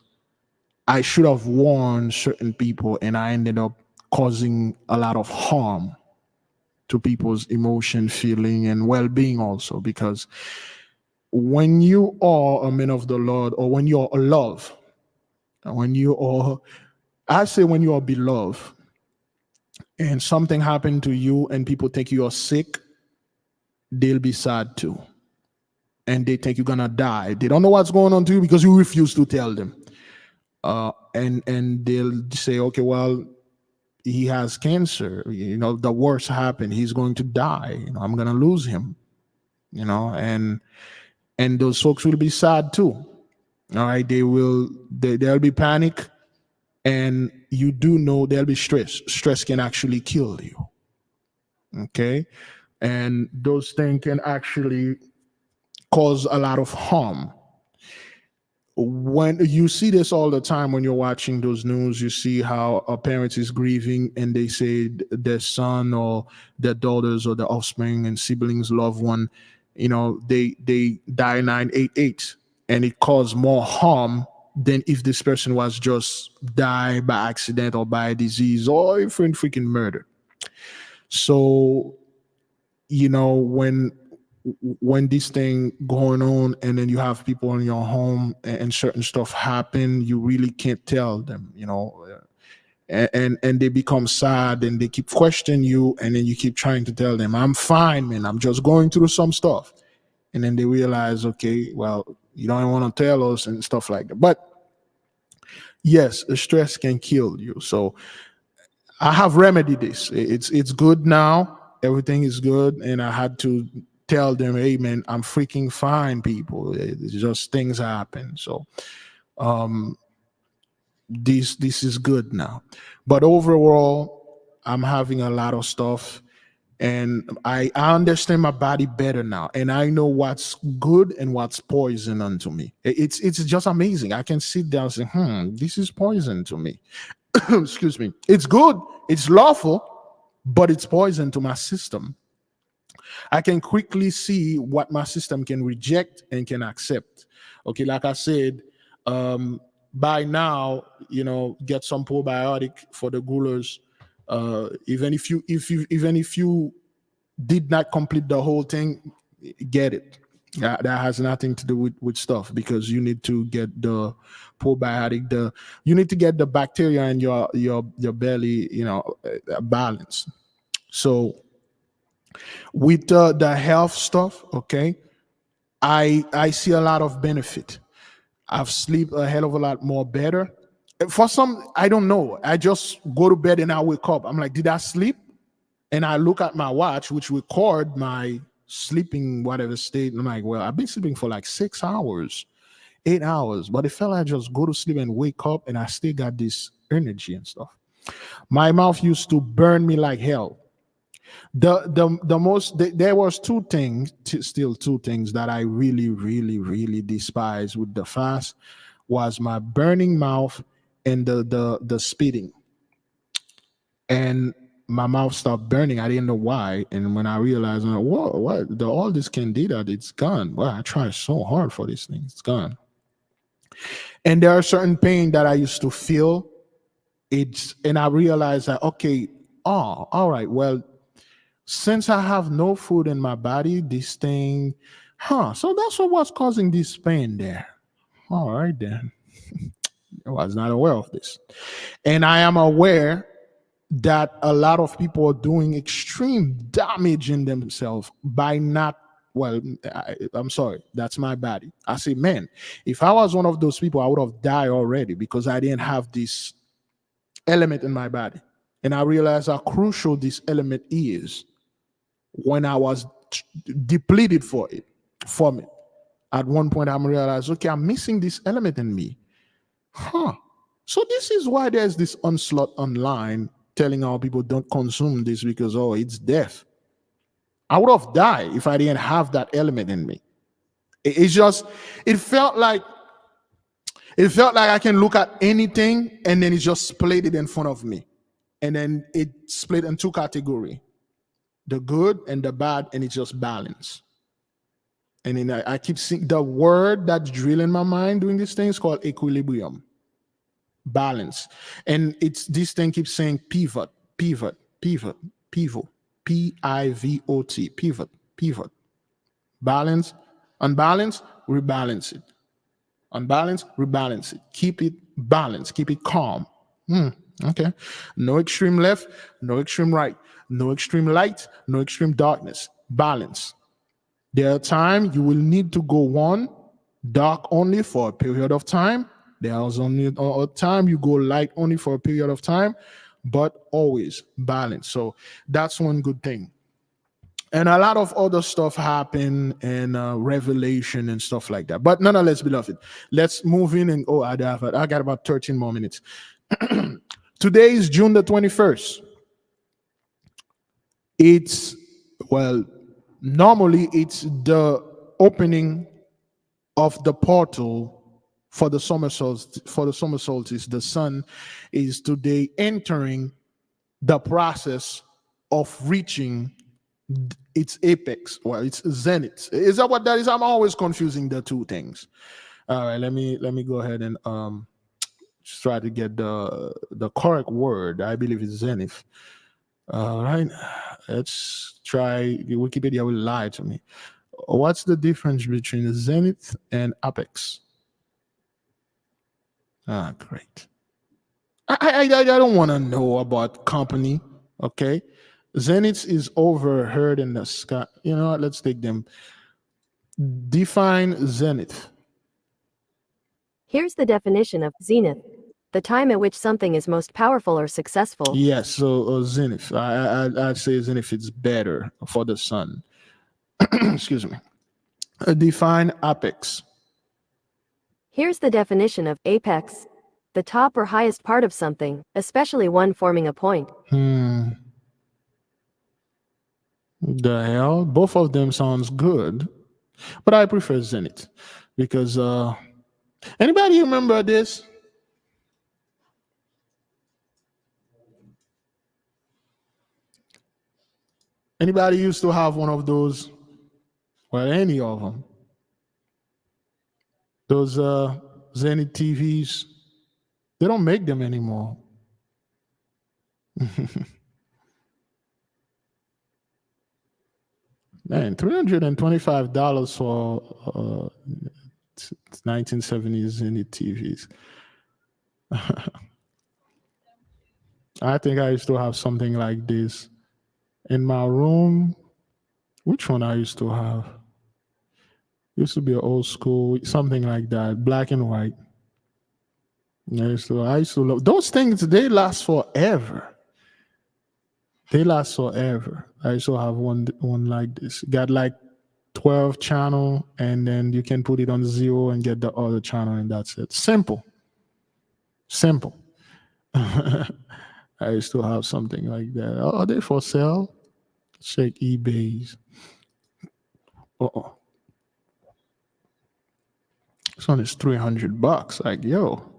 I should have warned certain people, and I ended up causing a lot of harm to people's emotion, feeling, and well-being also, because when you are a man of the Lord, or when you're love, when you are beloved, and something happened to you and people think you are sick, they'll be sad too. And they think you're gonna die. They don't know what's going on to you because you refuse to tell them. And they'll say, okay, well, he has cancer. The worst happened. He's going to die. I'm gonna lose him. And those folks will be sad too. All right, there'll be panic. And you do know there'll be stress. Stress can actually kill you. Okay? And those things can actually cause a lot of harm. When you see this all the time when you're watching those news, you see how a parent is grieving and they say their son or their daughters or their offspring and siblings, loved one, they die 988, and it caused more harm than if this person was just die by accident or by disease or even freaking murder. So, when this thing going on and then you have people in your home and certain stuff happen, you really can't tell them, and they become sad and they keep questioning you, and then you keep trying to tell them, I'm fine, man, I'm just going through some stuff. And then they realize, okay, well, you don't want to tell us and stuff like that. But yes, the stress can kill you. So I have remedied this. It's good now. Everything is good. And I had to tell them, hey, man, I'm freaking fine, people. It's just things happen. So this is good now. But overall, I'm having a lot of stuff. And I understand my body better now, and I know what's good and what's poison unto me. It's just amazing. I can sit down and say, this is poison to me. Excuse me. It's good, it's lawful, but it's poison to my system. I can quickly see what my system can reject and can accept. Okay, like I said, by now, get some probiotic for the gulers. Even if you did not complete the whole thing, get it. That has nothing to do with stuff, because you need to get the probiotic. You need to get the bacteria in your belly, balance. So with the health stuff, okay, I see a lot of benefit. I've slept a hell of a lot more better. For some, I don't know. I just go to bed and I wake up. I'm like, did I sleep? And I look at my watch, which record my sleeping whatever state. I'm like, well, I've been sleeping for like 6 hours, 8 hours, but it felt like I just go to sleep and wake up and I still got this energy and stuff. My mouth used to burn me like hell. There was two things that I really despise with the fast was my burning mouth and the spitting. And my mouth stopped burning. I didn't know why. And when I realized, I'm like, whoa, what? All this candida, it's gone. Well, I tried so hard for this thing. It's gone. And there are certain pain that I used to feel. And I realized that, okay, all right, well, since I have no food in my body, this thing, so that's what was causing this pain there. All right, then. I was not aware of this. And I am aware that a lot of people are doing extreme damage in themselves by not, well, I'm sorry, that's my body. I say, man, if I was one of those people, I would have died already because I didn't have this element in my body. And I realized how crucial this element is when I was depleted from it. At one point, I realized, okay, I'm missing this element in me. So this is why there's this onslaught online telling our people don't consume this because, oh, it's death. I would have died if I didn't have that element in me. It felt like I can look at anything and then it just split it in front of me. And then it split in two categories, the good and the bad, and it's just balance. And then I keep seeing the word that's drilling my mind doing this thing is called equilibrium. Balance. And it's this thing keeps saying pivot, pivot, pivot, pivot, P-I-V-O-T, pivot, pivot. Balance, unbalance, rebalance it. Unbalance, rebalance it. Keep it balanced, keep it calm. Okay. No extreme left, no extreme right, no extreme light, no extreme darkness. Balance. There are times you will need to go one dark only for a period of time. There's only a time you go light only for a period of time, but always balance. So that's one good thing. And a lot of other stuff happen in Revelation and stuff like that. But nonetheless, beloved, let's move in and I got about 13 more minutes. Today is June the 21st. Normally it's the opening of the portal for the summer solstice. The sun is today entering the process of reaching its apex. Well, it's zenith. Is that what that is? I'm always confusing the two things. All right, let me go ahead and just try to get the correct word. I believe it's zenith. All right, let's try. Wikipedia will lie to me. What's the difference between zenith and apex? Great. I don't want to know about company. Okay, zenith is overheard in the sky. You know what? Let's take them. Define zenith. Here's the definition of zenith: the time at which something is most powerful or successful. Yes, so zenith. I'd say zenith is better for the sun. Excuse me. Define apex. Here's the definition of apex: the top or highest part of something, especially one forming a point. The hell? Both of them sounds good, but I prefer zenith because anybody remember this? Anybody used to have one of those? Well, any of them. Those Zenith TVs, they don't make them anymore. Man, $325 for 1970s Zenith TVs. I think I used to have something like this in my room. Which one I used to have? Used to be an old school, something like that, black and white. I used to love those things. They last forever. They last forever. I also have one like this. Got like 12 channel, and then you can put it on 0 and get the other channel, and that's it. Simple. I used to have something like that. Are they for sale? Check eBay's. Uh-oh. This one is $300. Like, yo.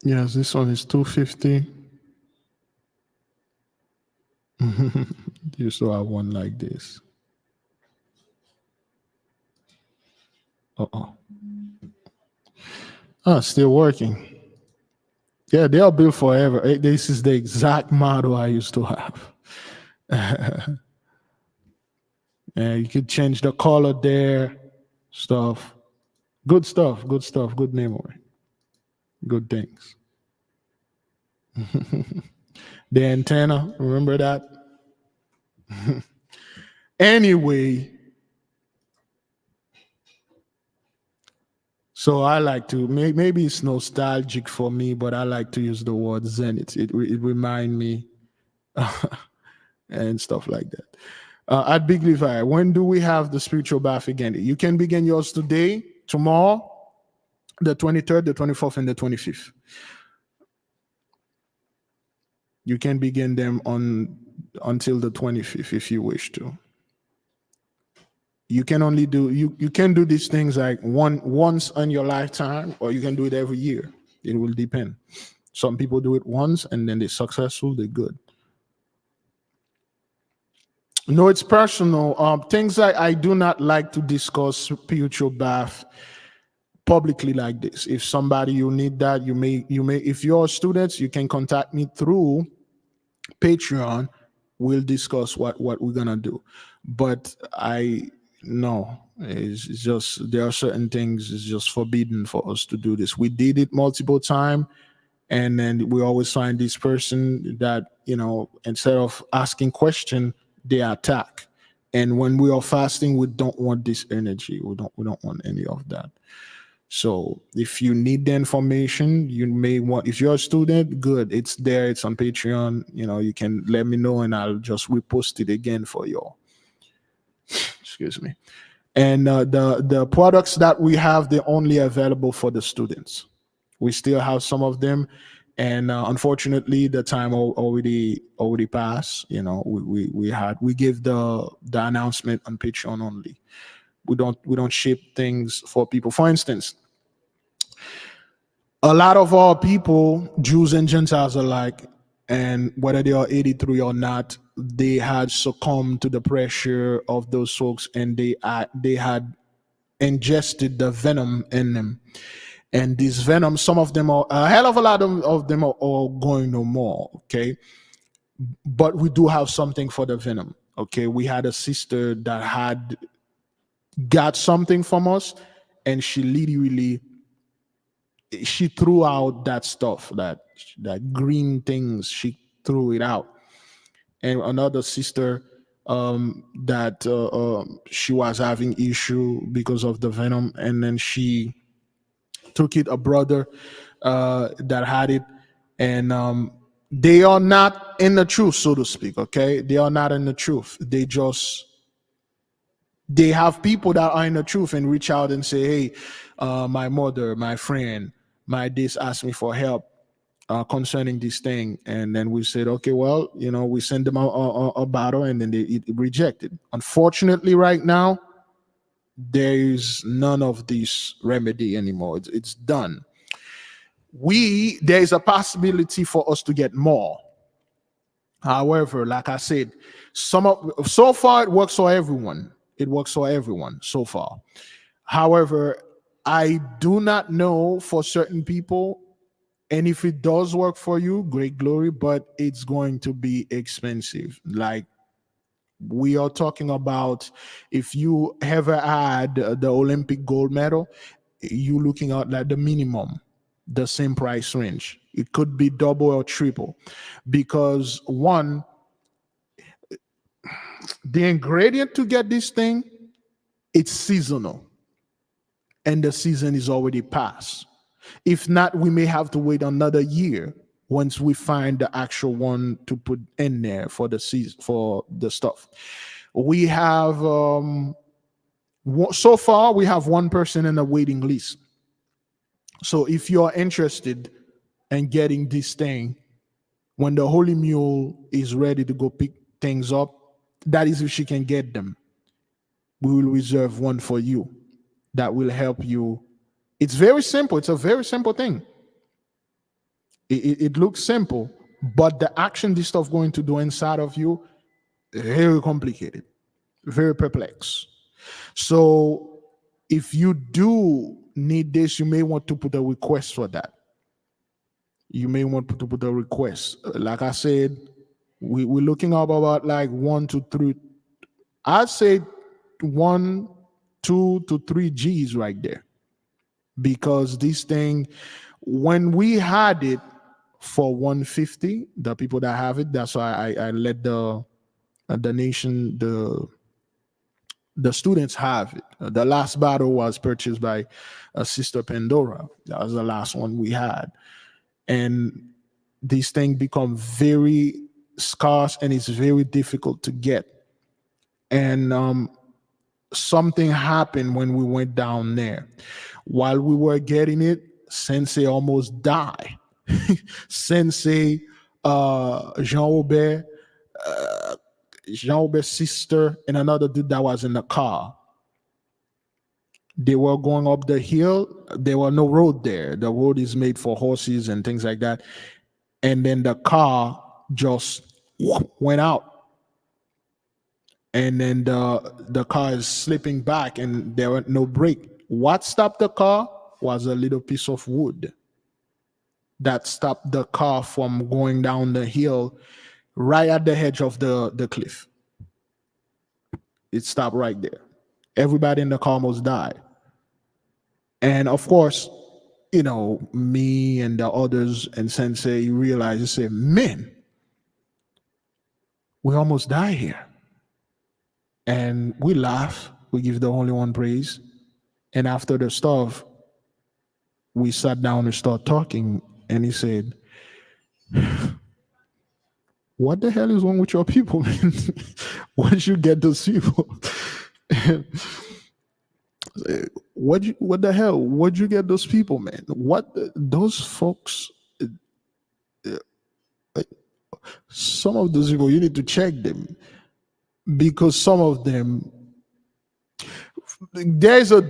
Yes, this one is $250. You still have one like this. Uh-oh. Oh, still working. Yeah, they'll build forever. This is the exact model I used to have. Yeah, you could change the color there, stuff. Good stuff, good memory. Good things. The antenna, remember that? Anyway, so I like to, maybe it's nostalgic for me, but I like to use the word zenith. It remind me and stuff like that. At Big Levi, when do we have the spiritual bath again? You can begin yours today, tomorrow, the 23rd, the 24th, and the 25th. You can begin them until the 25th if you wish to. You can only do you can do these things like once in your lifetime, or you can do it every year. It will depend. Some people do it once and then they're successful, they're good. No, it's personal. Things I do not like to discuss spiritual bath publicly like this. If somebody you need that, you may if you're students, you can contact me through Patreon. We'll discuss what we're gonna do. But it's just there are certain things it's just forbidden for us to do this. We did it multiple times, and then we always find this person that instead of asking question, they attack. And when we are fasting, we don't want this energy. We don't want any of that. So if you need the information, you may want, if you're a student, good, it's there, it's on Patreon. You can let me know and I'll just repost it again for y'all. Excuse me. And the products that we have, they're only available for the students. We still have some of them, and unfortunately the time already passed. We give the announcement on Patreon only. We don't ship things for people. For instance, a lot of our people, Jews and Gentiles alike, and whether they are 83 or not, they had succumbed to the pressure of those folks, and they had ingested the venom in them. And this venom, some of them are, a hell of a lot of them are all going no more, okay? But we do have something for the venom, okay? We had a sister that had got something from us, and she literally, she threw out that stuff, that green things, she threw it out. And another sister that she was having issue because of the venom, and then she took it, a brother that had it, and they are not in the truth, so to speak, okay? They are not in the truth. They have people that are in the truth and reach out and say, hey, my mother, my friend, my this asked me for help concerning this thing. And then we said, okay, well, we send them a bottle, and then it rejected. Unfortunately, right now, there is none of this remedy anymore. It's done. There is a possibility for us to get more. However, like I said, so far it works for everyone. It works for everyone so far. However, I do not know for certain people, and if it does work for you, great glory, but it's going to be expensive. Like, we are talking about, if you ever had the Olympic gold medal, you looking at like the minimum, the same price range. It could be double or triple, because one, the ingredient to get this thing, it's seasonal, and the season is already past. If not, we may have to wait another year once we find the actual one to put in there for the season, for the stuff. We have so far we have one person in the waiting list. So if you're interested in getting this thing, when the Holy Mule is ready to go pick things up, that is if she can get them. We will reserve one for you that will help you. It's very simple. It's a very simple thing. It looks simple, but the action this stuff going to do inside of you, very complicated, very perplexed. So if you do need this, you may want to put a request for that. You may want to put a request. Like I said, we're looking up about like 1 to 3. I'd say 1, 2 to 3 G's right there. Because this thing, when we had it for 150, the people that have it, that's why I let the nation, the students have it. The last battle was purchased by Sister Pandora. That was the last one we had. And this thing become very scarce and it's very difficult to get. And something happened when we went down there. While we were getting it, Sensei almost died. Sensei, Jean-Aubert, Jean-Aubert's sister, and another dude that was in the car. They were going up the hill. There was no road there. The road is made for horses and things like that. And then the car just went out. And then the car is slipping back and there was no brake. What stopped the car was a little piece of wood that stopped the car from going down the hill right at the edge of the cliff. It stopped right there. Everybody in the car almost died. And of course, you know, me and the others and Sensei realized, they say, man, we almost died here. And we laugh, we give the Holy One praise. And after the stuff, we sat down and started talking, and he said, what the hell is wrong with your people, man? Why did you get those people? What the hell? Where'd you get those people, man? What those folks? Some of those people, you need to check them, because some of them. There's a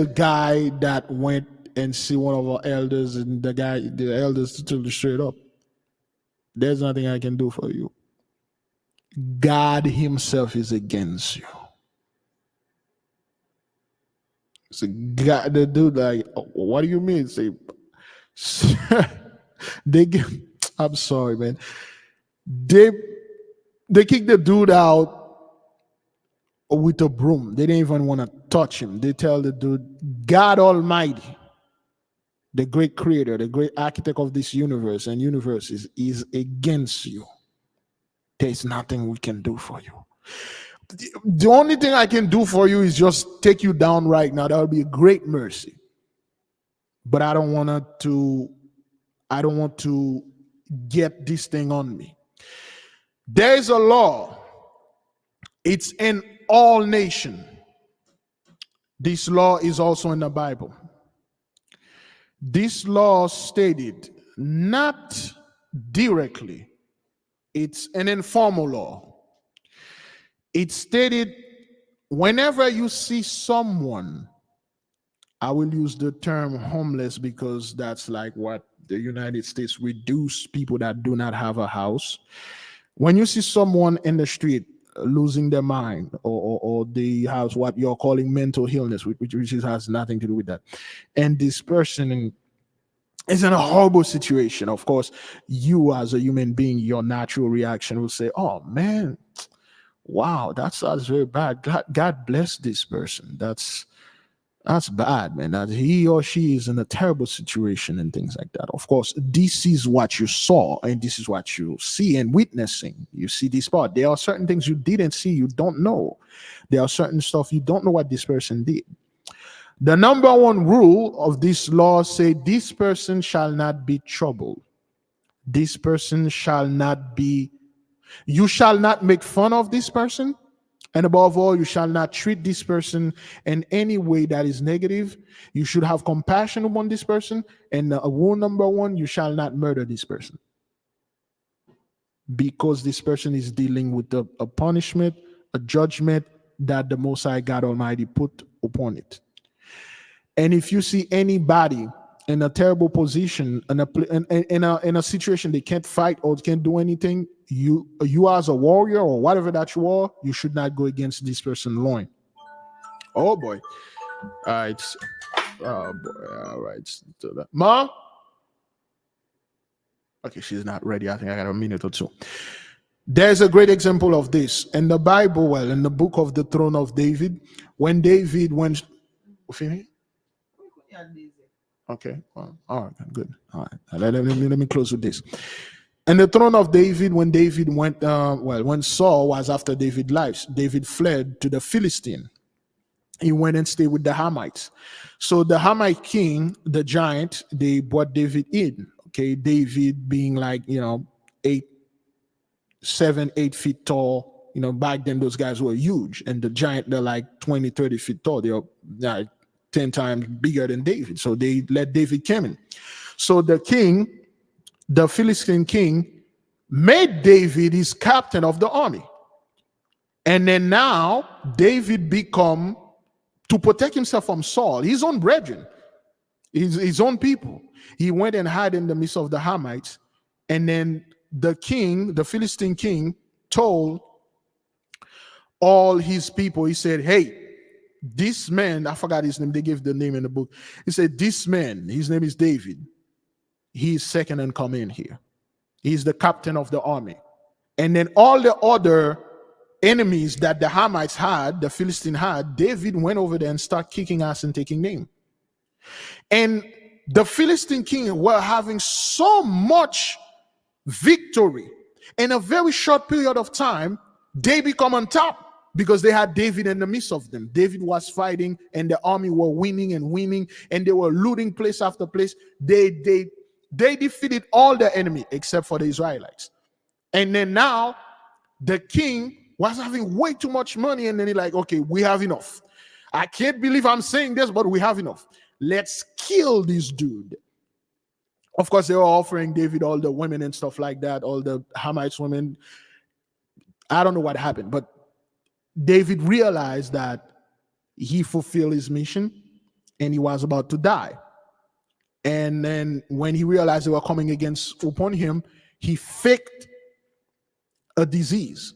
guy that went and see one of our elders, and the elders told him straight up, there's nothing I can do for you. God himself is against you. So God, the dude, like, what do you mean? Say, I'm sorry, man. They kicked the dude out with a broom. They didn't even want to touch him. They tell the dude, God Almighty, the great creator, the great architect of this universe and universes, is against you. There's nothing we can do for you. The only thing I can do for you is just take you down right now. That would be a great mercy. But I don't want to get this thing on me. There's a law. It's in all nations. This law is also in the Bible. This law stated, not directly, it's an informal law. It stated, whenever you see someone, I will use the term homeless because that's like what the United States reduce people that do not have a house. When you see someone in the street losing their mind, or they have what you're calling mental illness, which has nothing to do with that, and this person is in a horrible situation, of course, you as a human being, your natural reaction will say, oh man, wow, that's very bad. God bless this person. That's bad, man. That he or she is in a terrible situation and things like that. Of course, this is what you saw, and this is what you see and witnessing. You see this part. There are certain things you didn't see, you don't know. There are certain stuff you don't know what this person did. The number one rule of this law say this person shall not be troubled. This person shall not be, you shall not make fun of this person. And above all, you shall not treat this person in any way that is negative. You should have compassion upon this person. And rule number one, you shall not murder this person. Because this person is dealing with a punishment, a judgment that the Most High God Almighty put upon it. And if you see anybody in a terrible position, in a situation they can't fight or can't do anything, you as a warrior or whatever that you are, you should not go against this person's loin. Oh boy. All right. Oh boy. All right. Mom? Okay, she's not ready. I think I got a minute or two. There's a great example of this in the Bible, well, in the book of the Throne of David, when David went. Okay, well, all right, good. All right, let me close with this. And the Throne of David, when David went, when Saul was after David's life, David fled to the Philistine. He went and stayed with the Hamites. So the Hamite king, the giant, they brought David in. Okay, David being like, 7, 8 feet tall. Back then those guys were huge. And the giant, they're like 20, 30 feet tall. They're like 10 times bigger than David. So they let David come in. So the king, the Philistine king, made David his captain of the army. And then now David become, to protect himself from Saul, his own brethren, his own people. He went and hid in the midst of the Hamites. And then the king, the Philistine king, told all his people, he said, hey, this man, I forgot his name, they gave the name in the book. He said, this man, his name is David. He is second in command here. He's the captain of the army. And then all the other enemies that the Hamites had, the Philistine had, David went over there and started kicking ass and taking name. And the Philistine king were having so much victory in a very short period of time. They become on top because they had David in the midst of them. David was fighting and the army were winning and winning, and they were looting place after place. They defeated all the enemy except for the Israelites. And then now the king was having way too much money, and then he's like, okay, we have enough. I can't believe I'm saying this, but we have enough. Let's kill this dude. Of course, they were offering David all the women and stuff like that, all the Hamites women. I don't know what happened, but David realized that he fulfilled his mission and he was about to die. And then when he realized they were coming upon him, he faked a disease.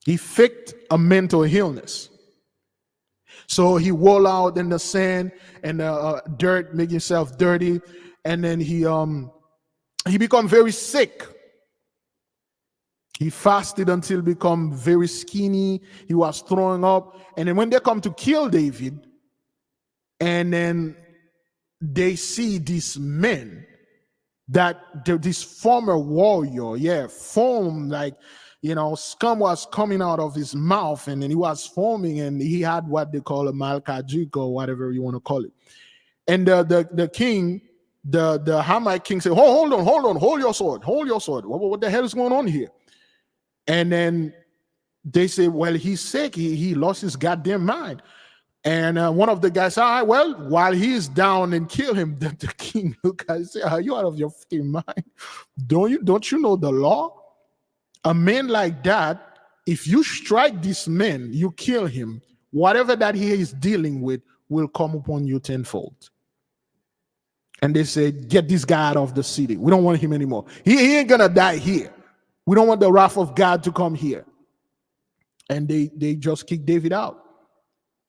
He faked a mental illness. So he rolled out in the sand and dirt, make himself dirty, and then he become very sick. He fasted until become very skinny. He was throwing up. And then when they come to kill David, and then they see these men that this former warrior, foam, like, scum was coming out of his mouth, and then he was foaming, and he had what they call a malkajuk or whatever you want to call it. And the king, the Hamite king said, hold on, hold your sword. What the hell is going on here? And then they say, well, he's sick. He lost his goddamn mind. And one of the guys said, all right, well, while he's down and kill him, the king look at him and say, are you out of your fucking mind? Don't you know the law? A man like that, if you strike this man, you kill him, whatever that he is dealing with will come upon you tenfold. And they said, get this guy out of the city. We don't want him anymore. He ain't gonna die here. We don't want the wrath of God to come here. And they just kicked David out.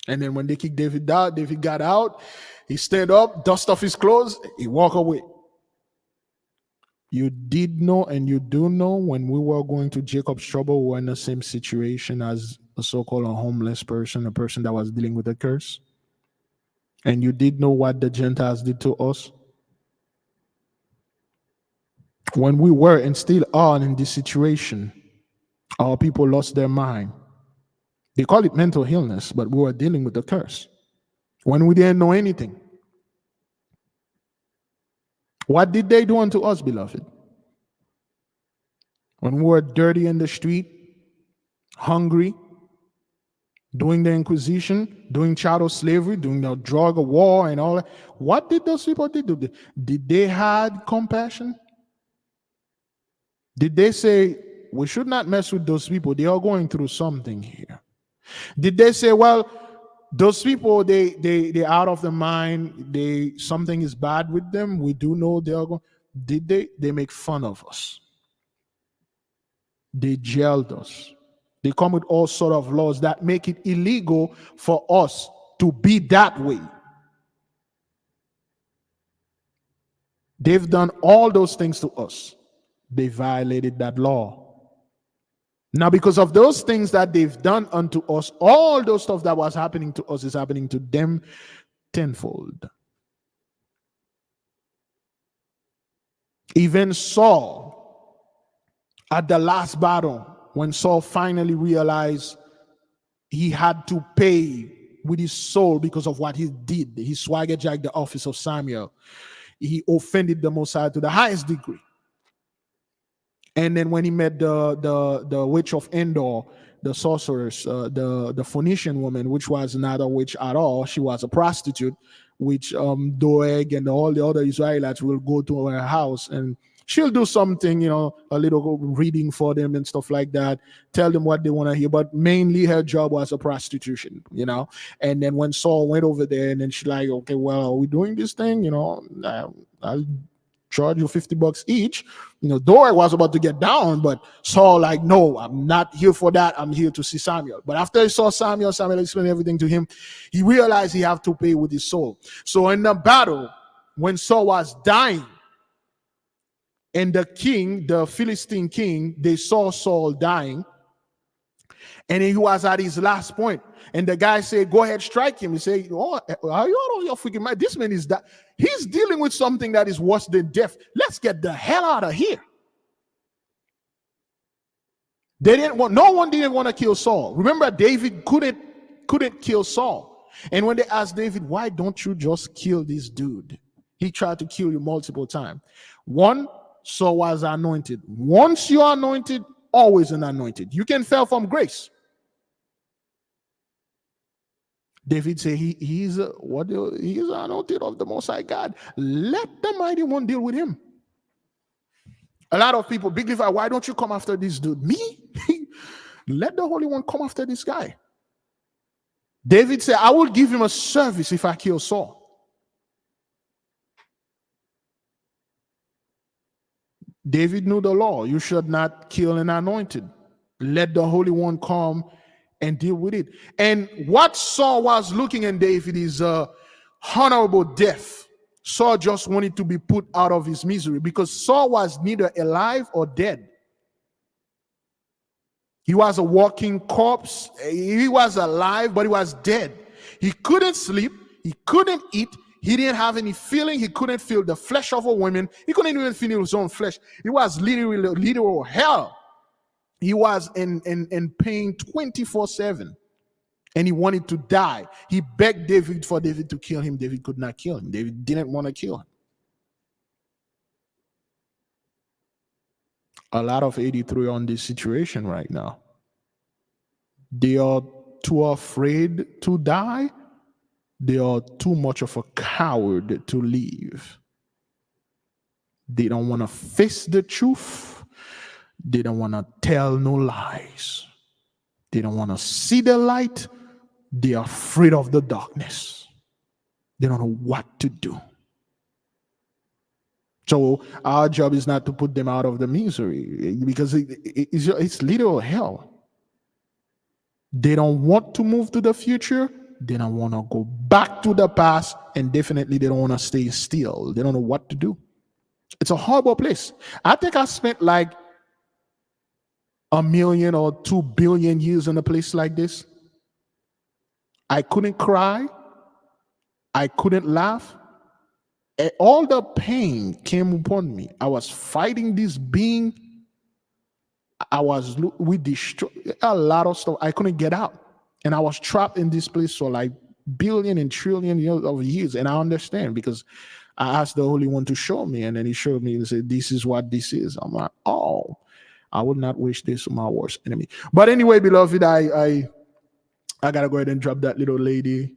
And then when they kicked David out, David got out. He stood up, dust off his clothes, he walked away. You did know and you do know when we were going to Jacob's trouble, we were in the same situation as a so-called homeless person, a person that was dealing with a curse. And you did know what the Gentiles did to us. When we were and still are in this situation, our people lost their mind. They call it mental illness, but we were dealing with the curse. when we didn't know anything. What did they do unto us, beloved? When we were dirty in the street, hungry, doing the Inquisition, doing chattel slavery, doing the drug war and all that, what did those people do? Did they have compassion? Did they say, we should not mess with those people, they are going through something here? Did they say, well, those people, they out of the mind, something is bad with them, we do know they are going? Did they make fun of us? They jailed us. They come with all sort of laws that make it illegal for us to be that way. They've done all those things to us. They violated that law. Now, because of those things that they've done unto us, all those stuff that was happening to us is happening to them tenfold. Even Saul, at the last battle, when Saul finally realized he had to pay with his soul because of what he did, he swaggerjacked the office of Samuel. He offended the Most High to the highest degree. And then when he met the witch of Endor, the sorceress, the Phoenician woman, which was not a witch at all, she was a prostitute, which Doeg and all the other Israelites will go to her house and she'll do something, a little reading for them and stuff like that, tell them what they want to hear, but mainly her job was a prostitution, And then when Saul went over there, and then she's like, okay, well, are we doing this thing? I'll charge you $50 each. Doeg was about to get down, but Saul like, no, I'm not here for that. I'm here to see Samuel. But after he saw Samuel explained everything to him, he realized he had to pay with his soul. So in the battle, when Saul was dying, and the Philistine king, they saw Saul dying, and he was at his last point. And the guy said, go ahead, strike him. He said, oh, are you out of your freaking mind? This man is that he's dealing with something that is worse than death. Let's get the hell out of here. No one didn't want to kill Saul. Remember, David couldn't kill Saul. And when they asked David, why don't you just kill this dude? He tried to kill you multiple times. One, Saul was anointed. Once you are anointed, always an anointed. You can fail from grace. David said he's anointed of the Most High God. Let the Mighty One deal with him. A lot of people, Big Levi, why don't you come after this dude? Me? Let the Holy One come after this guy. David said, I will give him a service if I kill Saul. David knew the law. You should not kill an anointed. Let the Holy One come and deal with it. And what Saul was looking at David is honorable death. Saul just wanted to be put out of his misery because Saul was neither alive or dead. He was a walking corpse. He was alive, but he was dead. He couldn't sleep. He couldn't eat. He didn't have any feeling. He couldn't feel the flesh of a woman. He couldn't even feel his own flesh. It was literal hell. He was in pain 24/7. And he wanted to die. He begged David for David to kill him. David could not kill him. David didn't want to kill him. A lot of 83 on this situation right now. They are too afraid to die. They are too much of a coward to leave. They don't want to face the truth. They don't want to tell no lies. They don't want to see the light. They are afraid of the darkness. They don't know what to do. So our job is not to put them out of the misery because it's literal hell. They don't want to move to the future. They don't want to go back to the past, and definitely they don't want to stay still. They don't know what to do. It's a horrible place. I think I spent like 1 million or 2 billion years in a place like this. I couldn't cry. I couldn't laugh. All the pain came upon me. I was fighting this being. We destroyed a lot of stuff. I couldn't get out. And I was trapped in this place for like billion and trillion of years. And I understand because I asked the Holy One to show me, and then he showed me and said, this is what this is. I'm like, oh, I would not wish this on my worst enemy. But anyway, beloved, I gotta go ahead and drop that little lady.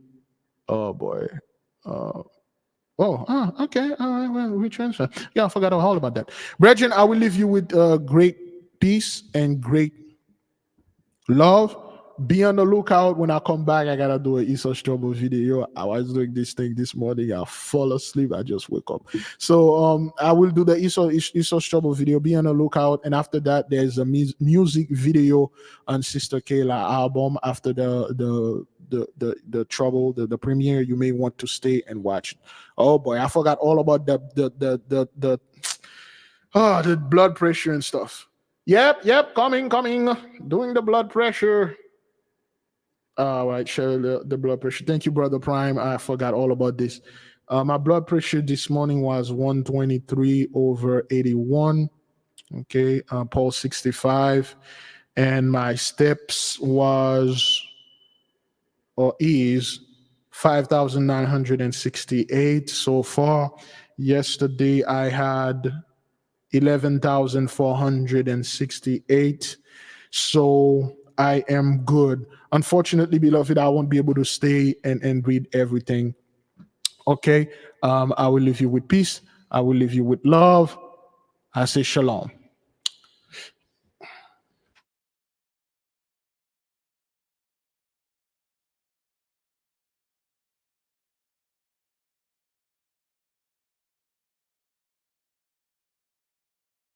Oh boy. Okay. All right. Well, we transfer. Yeah, I forgot all about that. Brethren, I will leave you with great peace and great love. Be on the lookout. When I come back, I gotta do an Esau Trouble video. I was doing this thing this morning. I fall asleep. I just wake up. So I will do the Esau Trouble video. Be on the lookout. And after that, there's a music video on Sister Kayla album. After the trouble, the premiere, you may want to stay and watch. Oh boy, I forgot all about the blood pressure and stuff. Yep, coming. Doing the blood pressure. All right, share the blood pressure. Thank you, Brother Prime. I forgot all about this. My blood pressure this morning was 123/81. Okay, pulse 65, and my steps was or is 5,968 so far. Yesterday I had 11,468. So I am good. Unfortunately, beloved, I won't be able to stay and read everything. Okay. I will leave you with peace. I will leave you with love. I say shalom.